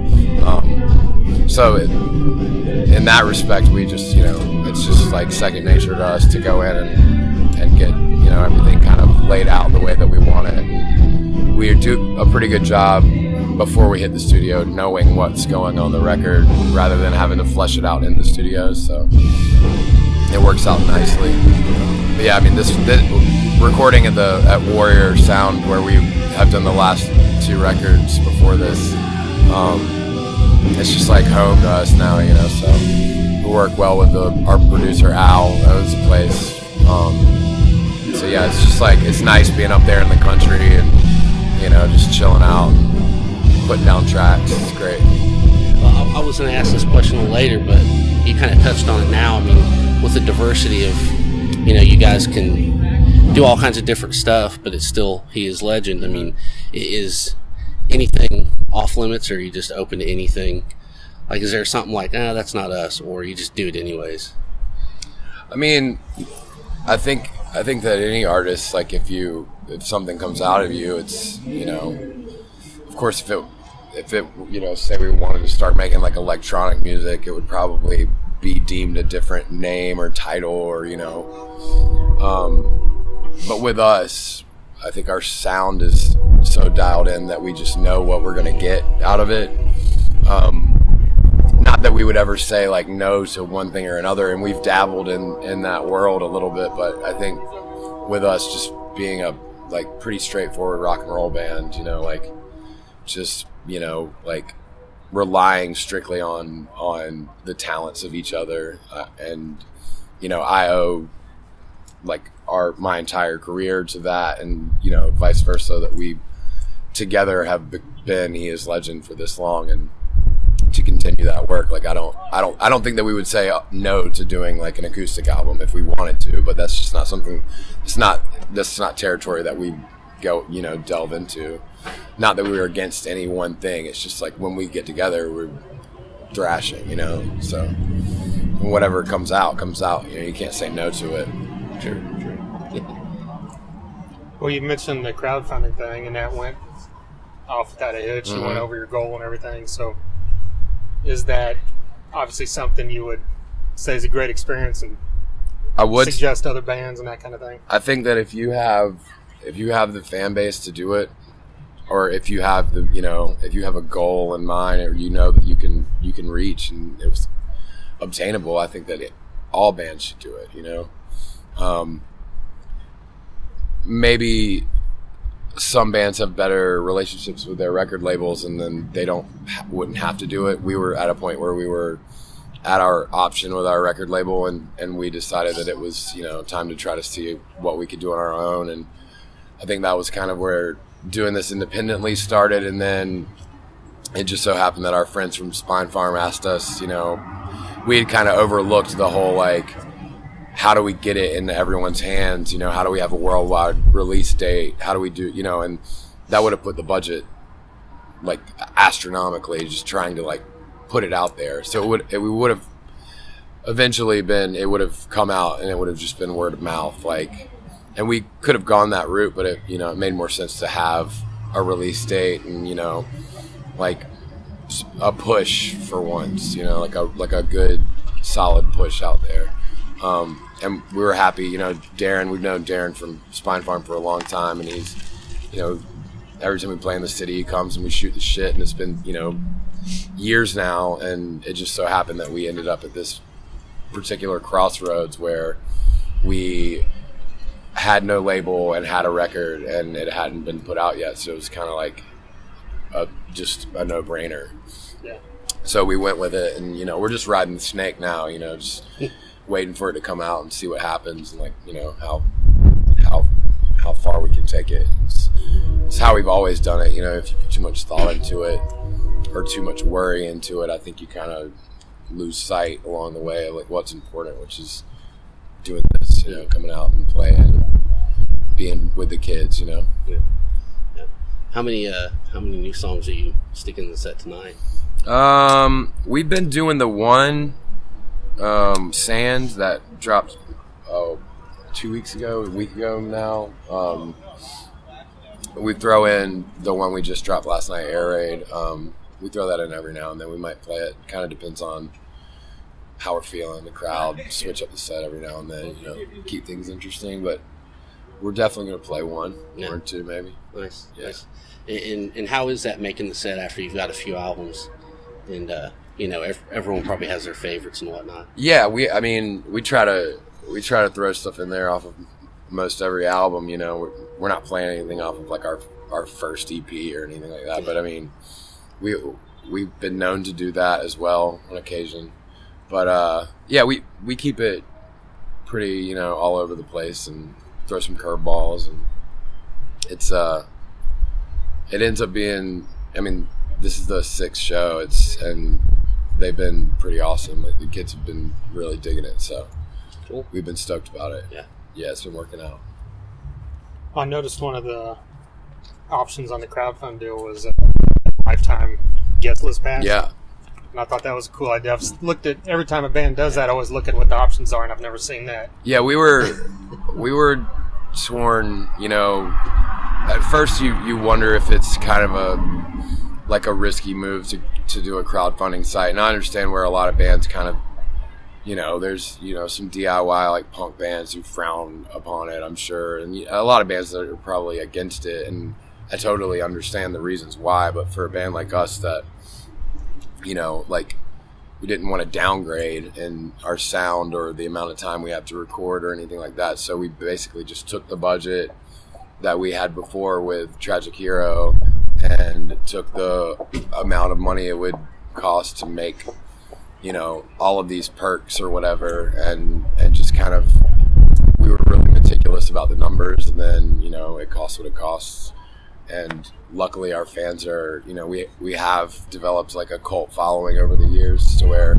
So in that respect, we just, you know, it's just like second nature to us to go in and get, you know, everything kind of laid out the way that we want it. And we do a pretty good job before we hit the studio knowing what's going on the record rather than having to flesh it out in the studio. So it works out nicely. But yeah, I mean, this recording at Warrior Sound, where we have done the last two records before this, it's just like home to us now, you know. So we work well with our producer Al, owns the place. So yeah, it's just like, it's nice being up there in the country and, you know, just chilling out and putting down tracks. It's great. Well, I was going to ask this question a little later, but you kind of touched on it now. I mean, with the diversity of, you know, you guys can do all kinds of different stuff, but it's still He Is Legend. I mean, is anything off limits, or are you just open to anything? Like, is there something like, that's not us, or you just do it anyways? I mean, I think that any artist, like, if something comes out of you, it's, you know, of course, if it, you know, say we wanted to start making like electronic music, it would probably be deemed a different name or title, or, you know, but with us, I think our sound is so dialed in that we just know what we're going to get out of it. Not that we would ever say like no to one thing or another, and we've dabbled in that world a little bit, but I think with us just being a like pretty straightforward rock and roll band, you know, like just, you know, like relying strictly on the talents of each other, and, you know, I owe like my entire career to that, and, you know, vice versa, that we together have been He Is Legend for this long, and to continue that work. Like, I don't think that we would say no to doing like an acoustic album if we wanted to, but that's just not something. That's not territory that we go, you know, delve into. Not that we were against any one thing. It's just like when we get together, we're thrashing, you know. So whatever comes out. You know, you can't say no to it. True. Well, you mentioned the crowdfunding thing, and that went off without a hitch. You went over your goal and everything. So is that obviously something you would say it's a great experience and I would suggest other bands and that kind of thing. I think that if you have the fan base to do it, or if you have if you have a goal in mind, or that you can reach and it was obtainable, I think that all bands should do it. Maybe some bands have better relationships with their record labels, and then they wouldn't have to do it. We were at a point where we were at our option with our record label, and we decided that it was time to try to see what we could do on our own. And I think that was kind of where doing this independently started. And then it just so happened that our friends from Spine Farm asked us, we had kind of overlooked the whole how do we get it into everyone's hands? How do we have a worldwide release date? How do we do, and that would have put the budget astronomically, just trying to put it out there. So we would have eventually it would have come out and it would have just been word of mouth. And we could have gone that route, but it made more sense to have a release date and, a push for once, like a good solid push out there. And we were happy, Darren, we've known Darren from Spine Farm for a long time, and he's, every time we play in the city, he comes and we shoot the shit, and it's been, years now, and it just so happened that we ended up at this particular crossroads where we had no label and had a record, and it hadn't been put out yet, so it was kind of just a no-brainer. Yeah. So we went with it, and we're just riding the snake now, just waiting for it to come out and see what happens, and how far we can take it. It's how we've always done it. If you put too much thought into it or too much worry into it, I think you kind of lose sight along the way of what's important, which is doing this, coming out and playing and being with the kids, Yeah. Yeah. How many new songs are you sticking in the set tonight? We've been doing the one Sand that dropped 2 weeks ago, a week ago now. We throw in the one we just dropped last night, Air Raid. We throw that in every now and then. We might play it. Kind of depends on how we're feeling, the crowd. Switch up the set every now and then, keep things interesting. But we're definitely going to play one or two, maybe. Nice. Yeah. Nice. And how is that making the set after you've got a few albums? And everyone probably has their favorites and whatnot. Yeah, we try to throw stuff in there off of most every album. We're not playing anything off of our first EP or anything like that. But we've been known to do that as well on occasion. But we keep it pretty all over the place and throw some curveballs, and it ends up being. This is the 6th show. And they've been pretty awesome. The kids have been really digging it. So cool. We've been stoked about it. Yeah, it's been working out. I noticed one of the options on the crowdfund deal was a lifetime guest list pass. Yeah. And I thought that was a cool idea. I've looked at, every time a band does that, I always look at what the options are, and I've never seen that. Yeah, we were torn, at first you wonder if it's kind of a risky move to do a crowdfunding site. And I understand where a lot of bands kind of, there's, some DIY punk bands who frown upon it, I'm sure. And a lot of bands that are probably against it. And I totally understand the reasons why. But for a band like us that, we didn't want to downgrade in our sound or the amount of time we have to record or anything like that. So we basically just took the budget that we had before with Tragic Hero and took the amount of money it would cost to make, all of these perks or whatever, and just kind of, we were really meticulous about the numbers, and then, it costs what it costs. And luckily our fans are, we have developed a cult following over the years to where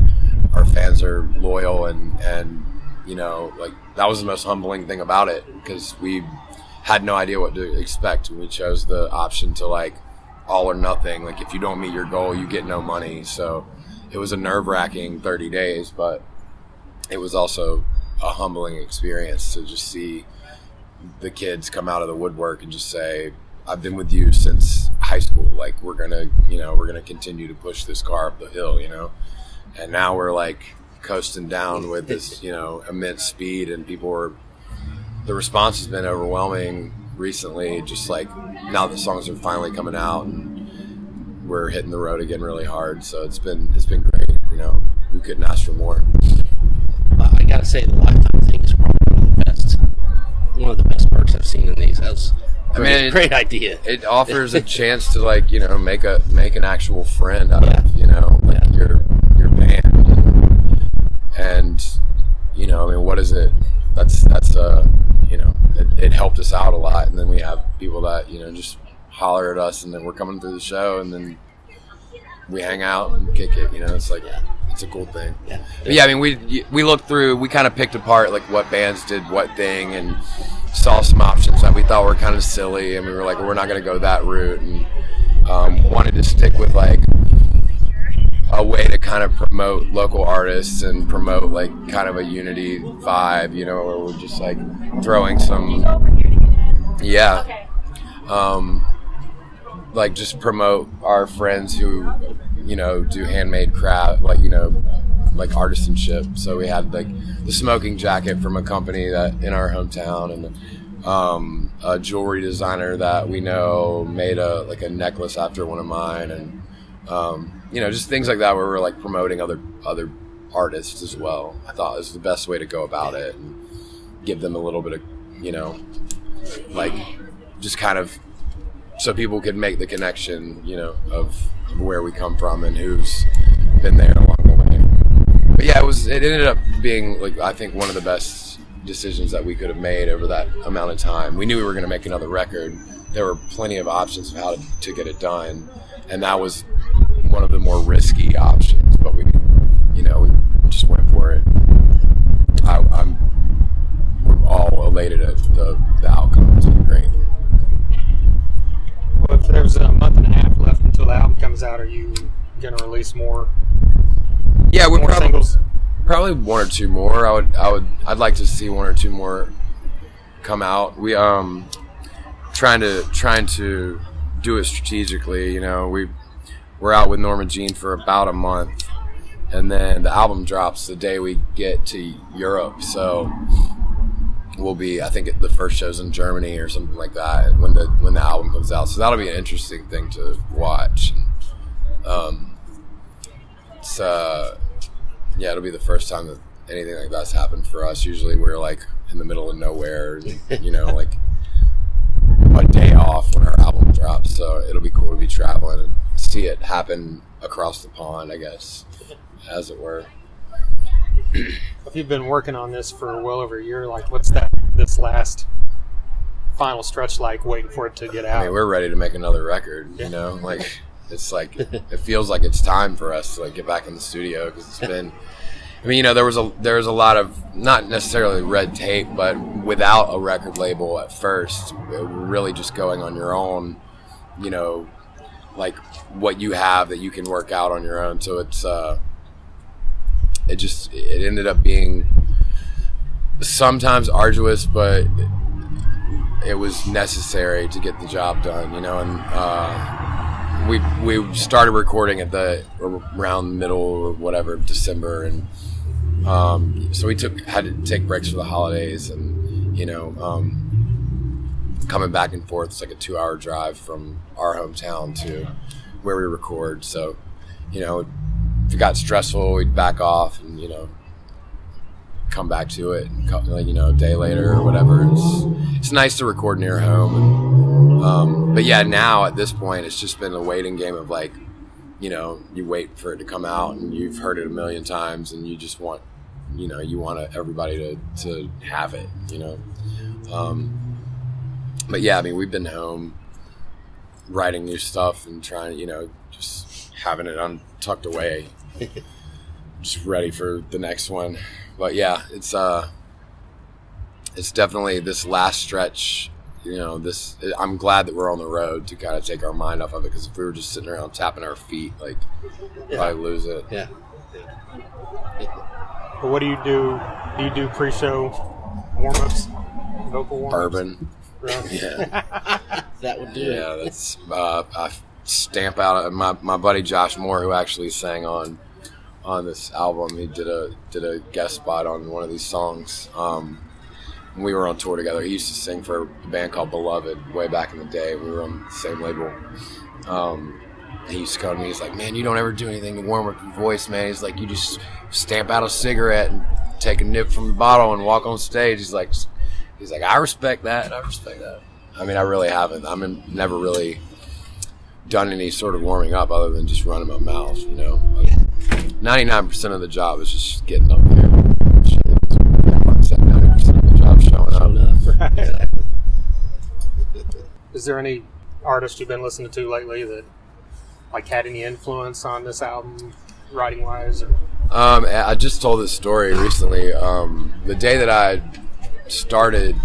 our fans are loyal, and that was the most humbling thing about it, because we had no idea what to expect when we chose the option to all or nothing. If you don't meet your goal, you get no money. So it was a nerve-wracking 30 days, but it was also a humbling experience to just see the kids come out of the woodwork and just say, I've been with you since high school. We're gonna continue to push this car up the hill, And now we're coasting down with this, immense speed, and the response has been overwhelming recently. Just like now the songs are finally coming out and we're hitting the road again really hard. So it's been great. We couldn't ask for more. I gotta say, the Lifetime thing is probably one of the best perks I've seen in these. That was great idea. It offers a chance to make an actual friend out of your band, and what is it? That's it helped us out a lot, and then we have people that just holler at us, and then we're coming through the show, and then we hang out and kick it. It's like it's a cool thing. Yeah. But yeah, we looked through, we kind of picked apart like what bands did what thing, and saw some options that we thought were kind of silly, and we were like, we're not going to go that route, and wanted to stick with like a way to kind of promote local artists and promote like kind of a unity vibe, where we're just like throwing some, like just promote our friends who, do handmade craft, like artisanship. So we had like the smoking jacket from a company that in our hometown, and a jewelry designer that we know made a necklace after one of mine, and just things like that where we're like promoting other artists as well. I thought it was the best way to go about it, and give them a little bit of like just kind of so people could make the connection of where we come from and who's been there along the way. But yeah, it ended up being like, I think, one of the best decisions that we could have made over that amount of time. We knew we were going to make another record. There were plenty of options of how to get it done, and that was one of the more risky options, but we just went for it. We're all elated at the outcome. It's been great. Well, if there's a month and a half left until the album comes out, are you going to release more? Yeah, we're singles. Probably one or two more. I'd like to see one or two more come out. We trying to do it strategically. We're out with Norma Jean for about a month, and then the album drops the day we get to Europe. So we'll be, I think, the first show's in Germany or something like that when the album comes out. So that'll be an interesting thing to watch. It'll be the first time that anything like that's happened for us. Usually we're like in the middle of nowhere, like a day off when our album drops. So it'll be cool to be traveling and see it happen across the pond, I guess, as it were. If you've been working on this for well over a year, like what's this last final stretch like, waiting for it to get out? We're ready to make another record, like it's like it feels like it's time for us to like get back in the studio, because it's been there was a lot of, not necessarily red tape, but without a record label at first, really just going on your own, like what you have that you can work out on your own. So it's it ended up being sometimes arduous, but it was necessary to get the job done, and we started recording at around middle or whatever of December, and so we had to take breaks for the holidays, and coming back and forth. It's like a 2-hour drive from our hometown to where we record. So if it got stressful, we'd back off and come back to it, and a day later or whatever. It's nice to record near home, and, but yeah, now at this point it's just been a waiting game of like, you wait for it to come out, and you've heard it a million times, and you just want you want everybody to have it, but yeah, we've been home writing new stuff and trying, just having it tucked away, just ready for the next one. But yeah, it's definitely this last stretch, I'm glad that we're on the road to kind of take our mind off of it, because if we were just sitting around tapping our feet, like, probably lose it. Yeah. But what do you do? Do you do pre-show warm-ups, vocal warm-ups? Bourbon. Right. Yeah. That would do it. Yeah, that's I stamp out my buddy Josh Moore, who actually sang on on this album. He did a guest spot on one of these songs. We were on tour together. He used to sing for a band called Beloved way back in the day. We were on the same label. He used to come to me. He's like, man, you don't ever do anything to warm up your voice, man. He's like, you just stamp out a cigarette and take a nip from the bottle and walk on stage. He's like, I respect that. I mean, I really haven't. Never really done any sort of warming up other than just running my mouth, 99% of the job is just getting up there. 90% of the job showing up. Exactly. Is there any artist you've been listening to lately that had any influence on this album, writing wise? I just told this story recently. The day that I started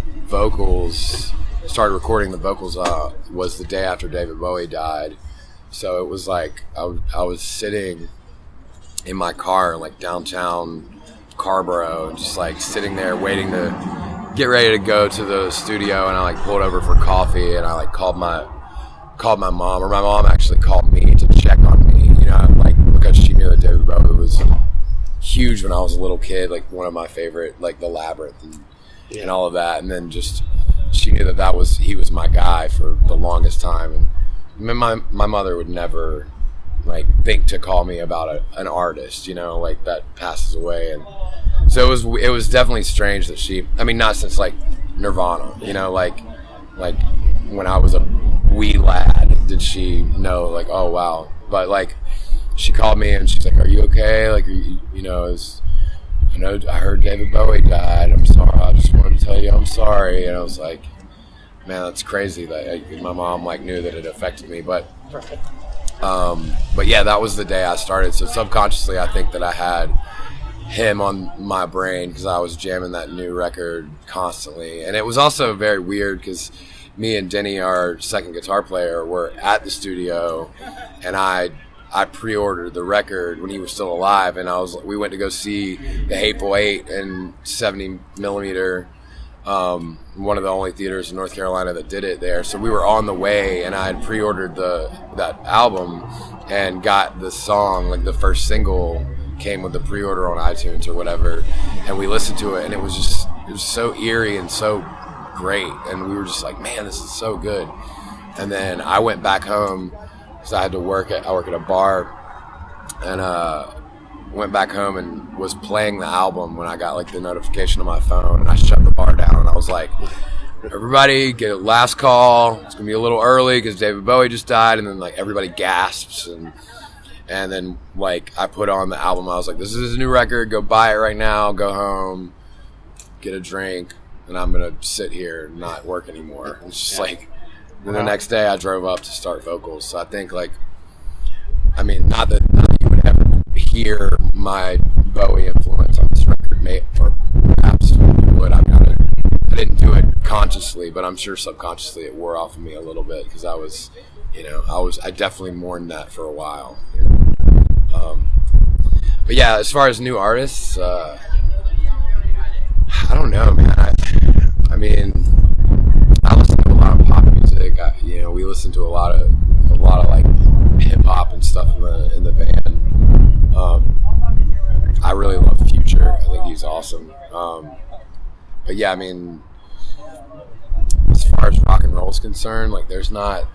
recording the vocals was the day after David Bowie died. So it was like I was sitting in my car in downtown Carborough and just sitting there waiting to get ready to go to the studio, and I pulled over for coffee, and I called my mom, or my mom actually called me to check on me, because she knew that David Bowie was huge when I was a little kid, one of my favorite, The Labyrinth and all of that, and then just she knew that he was my guy for the longest time. And my mother would never think to call me about an artist, that passes away. And so it was definitely strange that not since Nirvana, when I was a wee lad did she know oh wow, but she called me and she's like, are you okay, I heard David Bowie died, I'm sorry, I just wanted to tell you I'm sorry. And I was like, man, that's crazy that my mom knew that it affected me. But yeah, that was the day I started. So subconsciously, I think that I had him on my brain because I was jamming that new record constantly. And it was also very weird because me and Denny, our second guitar player, were at the studio, and I pre-ordered the record when he was still alive, and we went to go see the Hateful Eight in 70 millimeter. One of the only theaters in North Carolina that did it there. So we were on the way, and I had pre-ordered that album and got the song, the first single came with the pre-order on iTunes or whatever, and we listened to it, and it was so eerie and so great, and we were just like, man, this is so good. And then I went back home because I work at a bar, and went back home and was playing the album when I got the notification on my phone, and I shut the bar down, and I was like, everybody get a last call, it's gonna be a little early because David Bowie just died. And then everybody gasps, and then I put on the album. I was like, this is his new record, go buy it right now, go home, get a drink, and I'm gonna sit here and not work anymore. It's just then the next day I drove up to start vocals. So I think not that you would ever hear my Bowie influence on this record, or perhaps you would. I didn't do it consciously, but I'm sure subconsciously it wore off of me a little bit because I definitely mourned that for a while. But yeah, as far as new artists, I don't know, man. I listen to a lot of pop music. We listen to a lot of hip hop and stuff in the band. I really love Future. I think he's awesome. But yeah, as far as rock and roll is concerned, there's not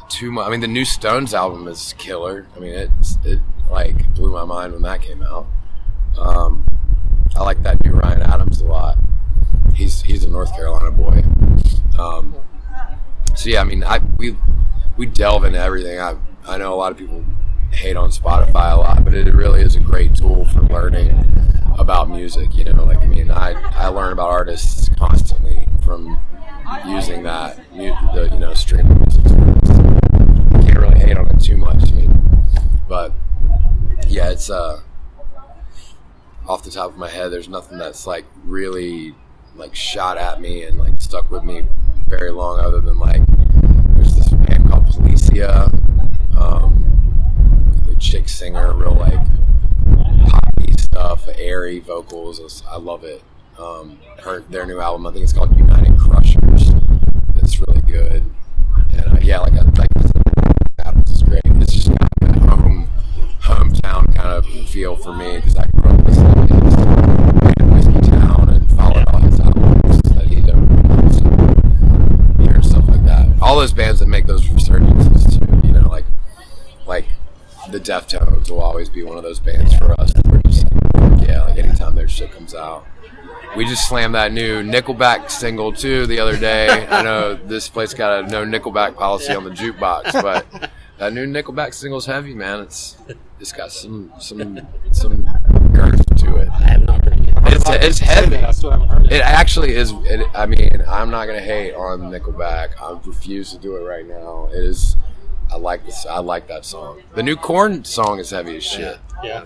too much. The new Stones album is killer. It blew my mind when that came out. I like that new Ryan Adams a lot. He's a North Carolina boy. So yeah, we delve into everything. I know a lot of people hate on Spotify a lot, but it really is a great tool for learning about music. I learn about artists constantly from using that, streaming music. I can't really hate on it too much. But yeah, it's off the top of my head, there's nothing that's really shot at me and stuck with me very long, other than there's this band called Policia, the chick singer, real poppy stuff, airy vocals. I love it. Their new album, I think it's called United Crushers. It's really good. And Adams is great. It's just got that hometown kind of feel for me because I grew up listening to Whiskey Town and followed all his albums that he'd ever put out. So, and stuff like that. All those bands that make those resurgences too, you know, like the Deftones will always be one of those bands for us. We're just like anytime their shit comes out. We just slammed that new Nickelback single too the other day. I know this place got a no Nickelback policy on the jukebox, but that new Nickelback single's heavy, man. It's got some girth to it. I have not heard it yet. It's heavy. I still haven't heard it. It actually is. I mean, I'm not gonna hate on Nickelback. I refuse to do it right now. It is. I like this. I like that song. The new Korn song is heavy as shit. Yeah.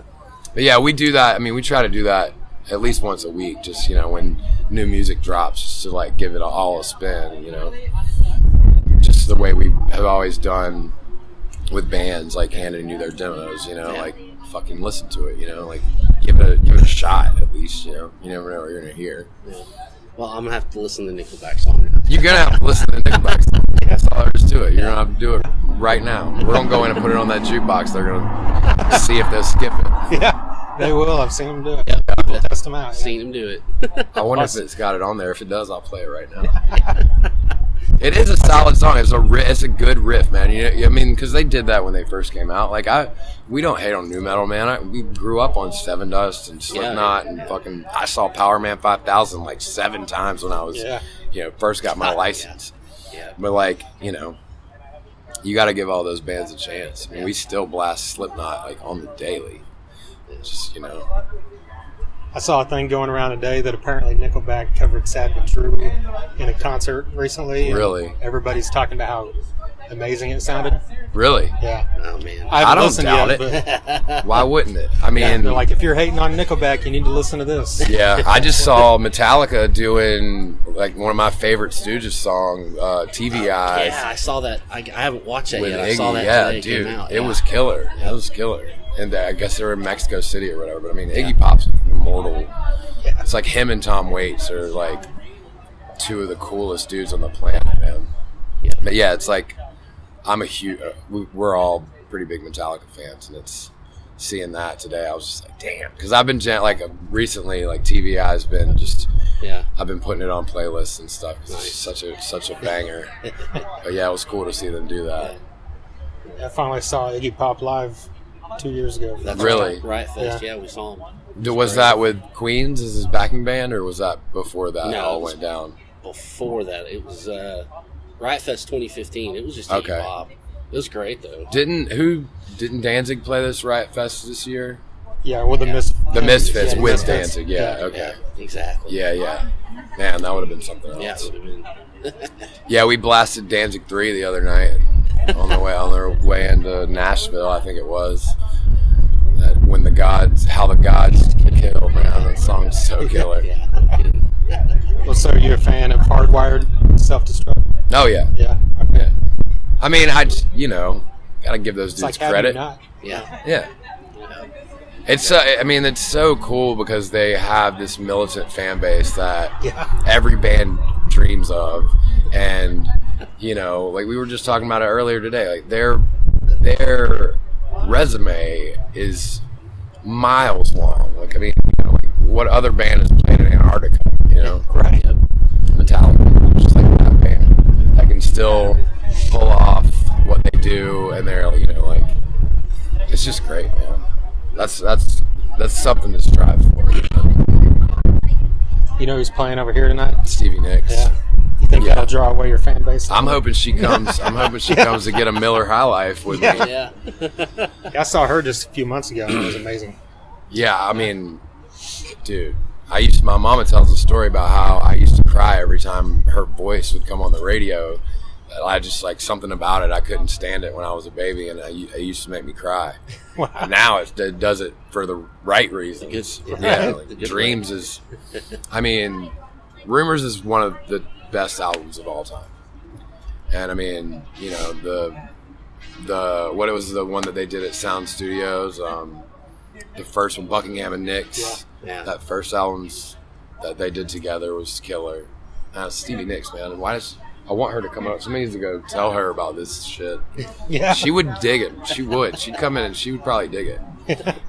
But yeah, we do that. I mean, we try to do that at least once a week. Just, you know, when new music drops, just to like give it all a spin. You know, just the way we have always done with bands, like handing you their demos. You know, like fucking listen to it. You know, like give it a shot at least. You know, you never know what you're gonna hear. Yeah. Well, I'm gonna have to listen to the Nickelback song now. You're gonna have to listen to the Nickelback song. That's all there is to it. You're gonna have to do it right now. We don't go in and put it on that jukebox. They're gonna see if they'll skip it. Yeah, they will. I've seen them do it. Yeah. People test them out. I've seen him do it. I wonder if it's got it on there. If it does, I'll play it right now. It is a solid song. It's a good riff, man. You know, I mean, because they did that when they first came out. Like we don't hate on nu metal, man. We grew up on Seven Dust and Slipknot and fucking. I saw Power Man 5000 like 7 times when I was, first got my license. Yeah. But like, you know, you got to give all those bands a chance. I mean, we still blast Slipknot like on the daily. It's just, you know. I saw a thing going around today that apparently Nickelback covered Sad But True in a concert recently. Really? Everybody's talking about how amazing it sounded. Really? Yeah. Oh, man. I don't doubt it. Why wouldn't it? I mean, they're like, if you're hating on Nickelback, you need to listen to this. Yeah, I just saw Metallica doing like one of my favorite Stooges song, TV Eyes. Yeah, I saw that. I haven't watched that with yet. Iggy. I saw that Yeah, today it dude, came out. it was killer. It was killer. And I guess they were in Mexico City or whatever. But I mean, Iggy Pop's immortal. Yeah. It's like him and Tom Waits are like 2 of the coolest dudes on the planet, man. Yeah. But yeah, it's like I'm a huge. We're all pretty big Metallica fans, and it's seeing that today. I was just like, damn, because I've been recently, like TVI's been just. Yeah. I've been putting it on playlists and stuff because Nice. it's such a banger. But yeah, it was cool to see them do that. I finally saw Iggy Pop live 2 years ago. That's Really? Right Fest. Yeah, we saw him. Was that with Queens as his backing band, or was that before that No, all it was- went down? Before that, it was Riot Fest 2015. It was just Okay. Iggy Pop. It was great though. Didn't Danzig play this Riot Fest this year? Yeah, with the Yeah. The Misfits Yeah, with Misfits. Danzig. Yeah, okay. Yeah, exactly. Yeah. Man, that would have been something Yeah, else. it would have been. Yeah, we blasted Danzig 3 the other night on their way into Nashville, I think it was. That how the gods kill, man. That song's so killer. Yeah, no kidding. Well, so you're a fan of Hardwired Self-Destruct? Oh yeah. Yeah. Okay. Yeah. I mean, gotta give those It's dudes like credit. Not. Yeah. Yeah. It's it's so cool because they have this militant fan base that Yeah. every band dreams of, and you know, like we were just talking about it earlier today, like their resume is miles long. Like, I mean, you know, like what other band has played in Antarctica, you know? Right. Metallica, just like that band that can still pull off what they do, and they're, you know, like, it's just great, man. That's something to strive for. You know? You know who's playing over here tonight? Stevie Nicks. Yeah. You think Yeah. that'll draw away your fan base? I'm hoping she comes. Comes to get a Miller High Life with me. Yeah. I saw her just a few months ago, and it was amazing. Yeah, I mean, dude, my mama tells a story about how I used to cry every time her voice would come on the radio. I just, like, something about it, I couldn't stand it when I was a baby, and it used to make me cry. Wow. And now it does it for the right reasons. Yeah, like, The good Dreams is, I mean, Rumors is one of the best albums of all time. And I mean, you know, the one that they did at Sound Studios, the first one, Buckingham and Nicks. Yeah. That first albums that they did together was killer. Stevie Nicks, man. I want her to come up. Somebody needs to go tell her about this shit. Yeah. She would dig it. She would. She'd come in and she would probably dig it.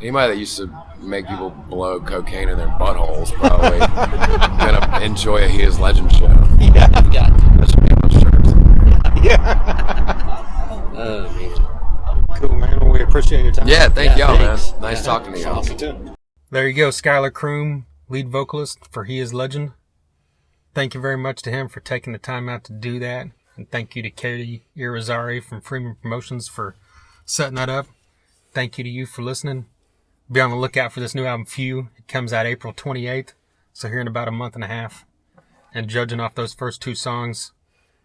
Anybody that used to make people blow cocaine in their buttholes probably gonna enjoy a He Is Legend show. Yeah, I've got to. That should be on the shirt. Yeah. Oh, man. Cool, man. Well, we appreciate your time. Yeah, thank y'all, thanks. man. Nice talking to y'all. Awesome too. There you go, Skyler Croom, lead vocalist for He Is Legend. Thank you very much to him for taking the time out to do that. And thank you to Katie Irizarry from Freeman Promotions for setting that up. Thank you to you for listening. Be on the lookout for this new album, Few. It comes out April 28th, so here in about a month and a half. And judging off those first 2 songs,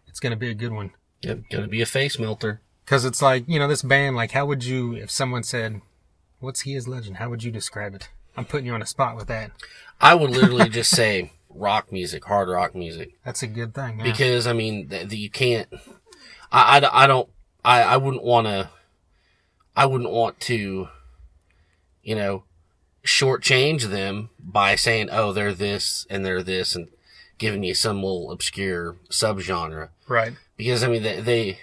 it's going to be a good one. Yep, gonna be a face melter. Because it's like, this band, like, how would you, if someone said, what's He Is Legend, how would you describe it? I'm putting you on a spot with that. I would literally just say rock music, hard rock music. That's a good thing. Yeah. Because, I mean, you can't, I wouldn't want to, shortchange them by saying, oh, they're this, and giving you some little obscure subgenre. Right. Because, I mean, they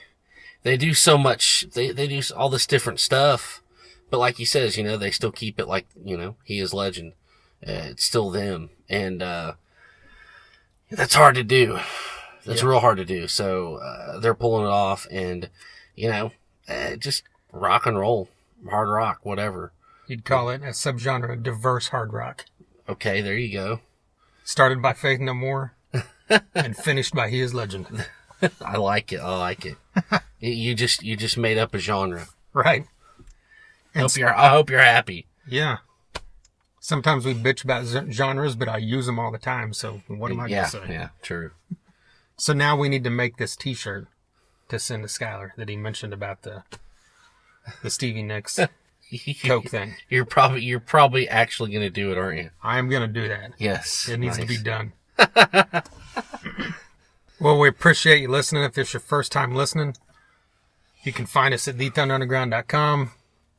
do so much, they do all this different stuff, but like he says, they still keep it like, He Is Legend. It's still them. And, that's hard to do. That's real hard to do. So, they're pulling it off and, just rock and roll, hard rock, whatever. You'd call it a subgenre, diverse hard rock. Okay, there you go. Started by Faith No More and finished by He Is Legend. I like it. You just made up a genre. Right. I hope you're happy. Yeah. Sometimes we bitch about genres, but I use them all the time, so what am I going to say? Yeah, true. So now we need to make this t-shirt to send to Skyler that he mentioned about the Stevie Nicks Coke thing. You're probably actually going to do it, aren't you? I am going to do that. Yes. It needs to be done. Well, we appreciate you listening. If this is your first time listening, you can find us at thethunderunderground.com.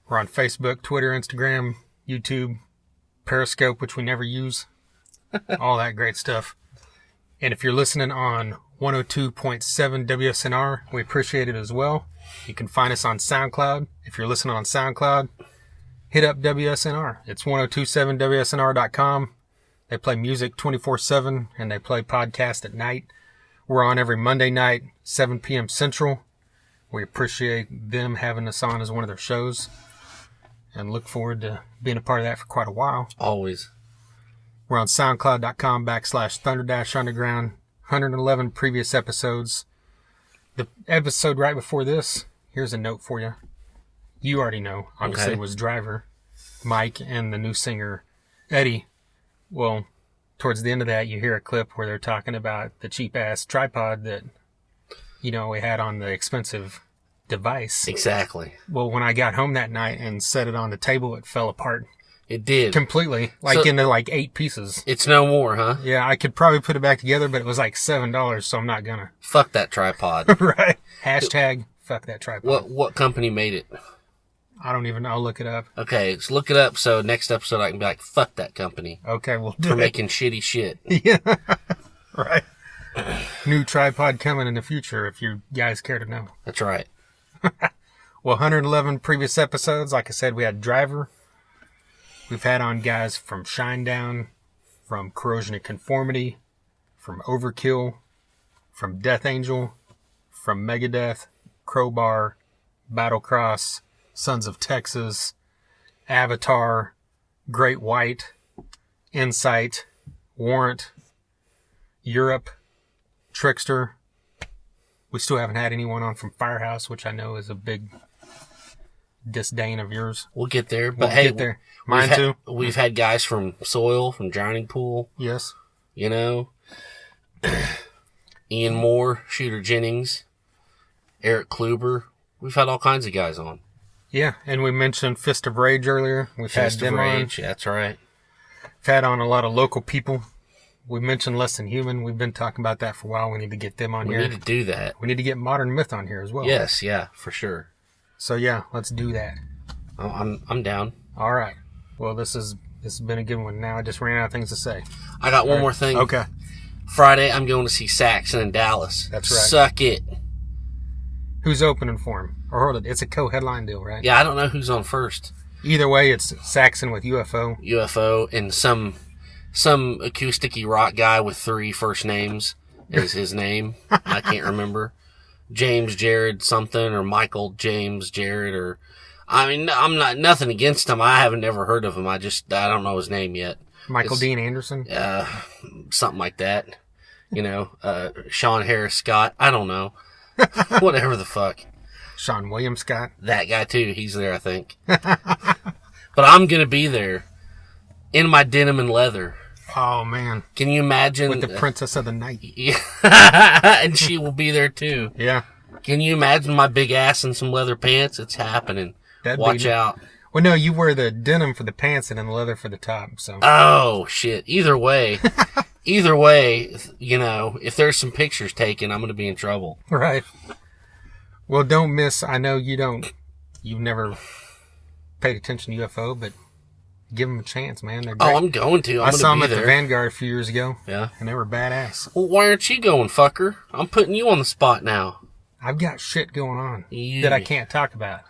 We're on Facebook, Twitter, Instagram, YouTube, Periscope, which we never use. All that great stuff. And if you're listening on 102.7 WSNR, we appreciate it as well. You can find us on SoundCloud. If you're listening on SoundCloud, hit up WSNR. It's 1027WSNR.com. They play music 24/7, and they play podcast at night. We're on every Monday night, 7 p.m. Central. We appreciate them having us on as one of their shows and look forward to being a part of that for quite a while. Always. We're on SoundCloud.com/Thunder-Underground. 111 previous episodes. The episode right before this, here's a note for you. You already know. Obviously, it was Driver, Mike, and the new singer, Eddie. Well, towards the end of that, you hear a clip where they're talking about the cheap-ass tripod that, we had on the expensive device. Exactly. Well, when I got home that night and set it on the table, it fell apart. It did. Completely. Into 8 pieces. It's no more, huh? Yeah, I could probably put it back together, but it was like $7, so I'm not gonna. Fuck that tripod. Right. Hashtag fuck that tripod. What company made it? I don't even know. I'll look it up. Okay, let's look it up so next episode I can be like, fuck that company. Okay, we'll do For it. making shitty shit. Yeah. Right. New tripod coming in the future if you guys care to know. That's right. Well, 111 previous episodes. Like I said, we had Driver. We've had on guys from Shinedown, from Corrosion and Conformity, from Overkill, from Death Angel, from Megadeth, Crowbar, Battlecross, Sons of Texas, Avatar, Great White, Insight, Warrant, Europe, Trickster. We still haven't had anyone on from Firehouse, which I know is a big disdain of yours. We'll get there. But We'll hey, get there. Mine too. We've had guys from Soil, from Drowning Pool. Yes. Ian Moore, Shooter Jennings, Eric Kluber. We've had all kinds of guys on. Yeah, and we mentioned Fist of Rage earlier. We've Fist had of them Rage, on. that's right. We've had on a lot of local people. We mentioned Less Than Human. We've been talking about that for a while. We need to get them on We here. need to do that. We need to get Modern Myth on here as well. Yes, yeah, for sure. So yeah, let's do that. I'm down. All right. Well, this has been a good one. Now I just ran out of things to say. I got one more thing. Okay. Friday, I'm going to see Saxon in Dallas. That's right. Suck it. Who's opening for him? Or hold it. It's a co-headline deal, right? Yeah, I don't know who's on first. Either way, it's Saxon with UFO. UFO and some acoustic-y rock guy with 3 first names is his name. I can't remember. James Jared something or Michael James Jared or... I mean, I'm not nothing against him. I haven't never heard of him. I don't know his name yet. Michael Dean Anderson? Something like that. You know, Sean Harris Scott. I don't know. Whatever the fuck. Sean William Scott? That guy too. He's there, I think. But I'm going to be there in my denim and leather. Oh, man. Can you imagine? With the Princess of the Night. Yeah. And she will be there too. Yeah. Can you imagine my big ass in some leather pants? It's happening. Watch out. Well, no, you wear the denim for the pants and then the leather for the top. So. Oh, shit. Either way, you know, if there's some pictures taken, I'm going to be in trouble. Right. Well, don't miss. I know you've never paid attention to UFO, but give them a chance, man. They're great. Oh, I'm going to. I saw them at the Vanguard a few years ago. Yeah. And they were badass. Well, why aren't you going, fucker? I'm putting you on the spot now. I've got shit going on that I can't talk about.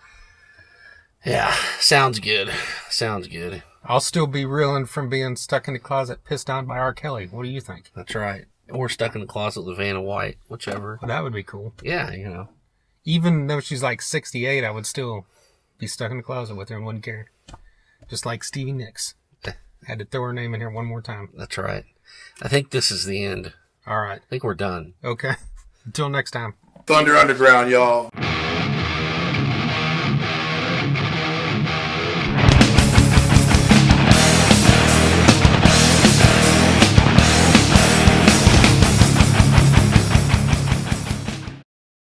Yeah. Sounds good. Sounds good. I'll still be reeling from being stuck in the closet, pissed on by R. Kelly. What do you think? That's right. Or stuck in the closet with Vanna White, whichever. Well, that would be cool. Yeah, you know. Even though she's like 68, I would still be stuck in the closet with her and wouldn't care. Just like Stevie Nicks. Had to throw her name in here one more time. That's right. I think this is the end. All right. I think we're done. Okay. Until next time. Thunder Underground, y'all.